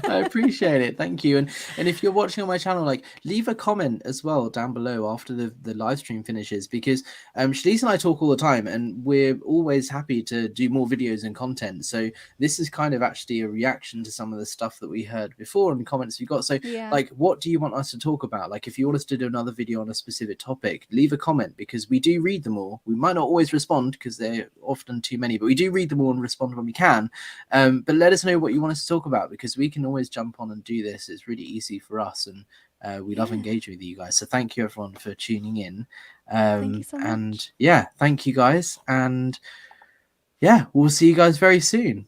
I appreciate it. Thank you. And if you're watching on my channel, like, leave a comment as well down below after the live stream finishes, because Shelise and I talk all the time, and we're always happy to do more videos and content. So this is kind of actually a reaction to some of the stuff that we heard before and comments we got. So Yeah. like, what do you want us to talk about? Like, if you want us to do another video on a specific topic, leave a comment, because we do read them all. We might not always respond because they're often too many, but we do read them all and respond when we can. But let us know what you want us to talk about, because we can always jump on and do this. It's really easy for us, and we love Yeah. engaging with you guys. So thank you everyone for tuning in. Thank you so much. And yeah, thank you guys. And yeah, we'll see you guys very soon.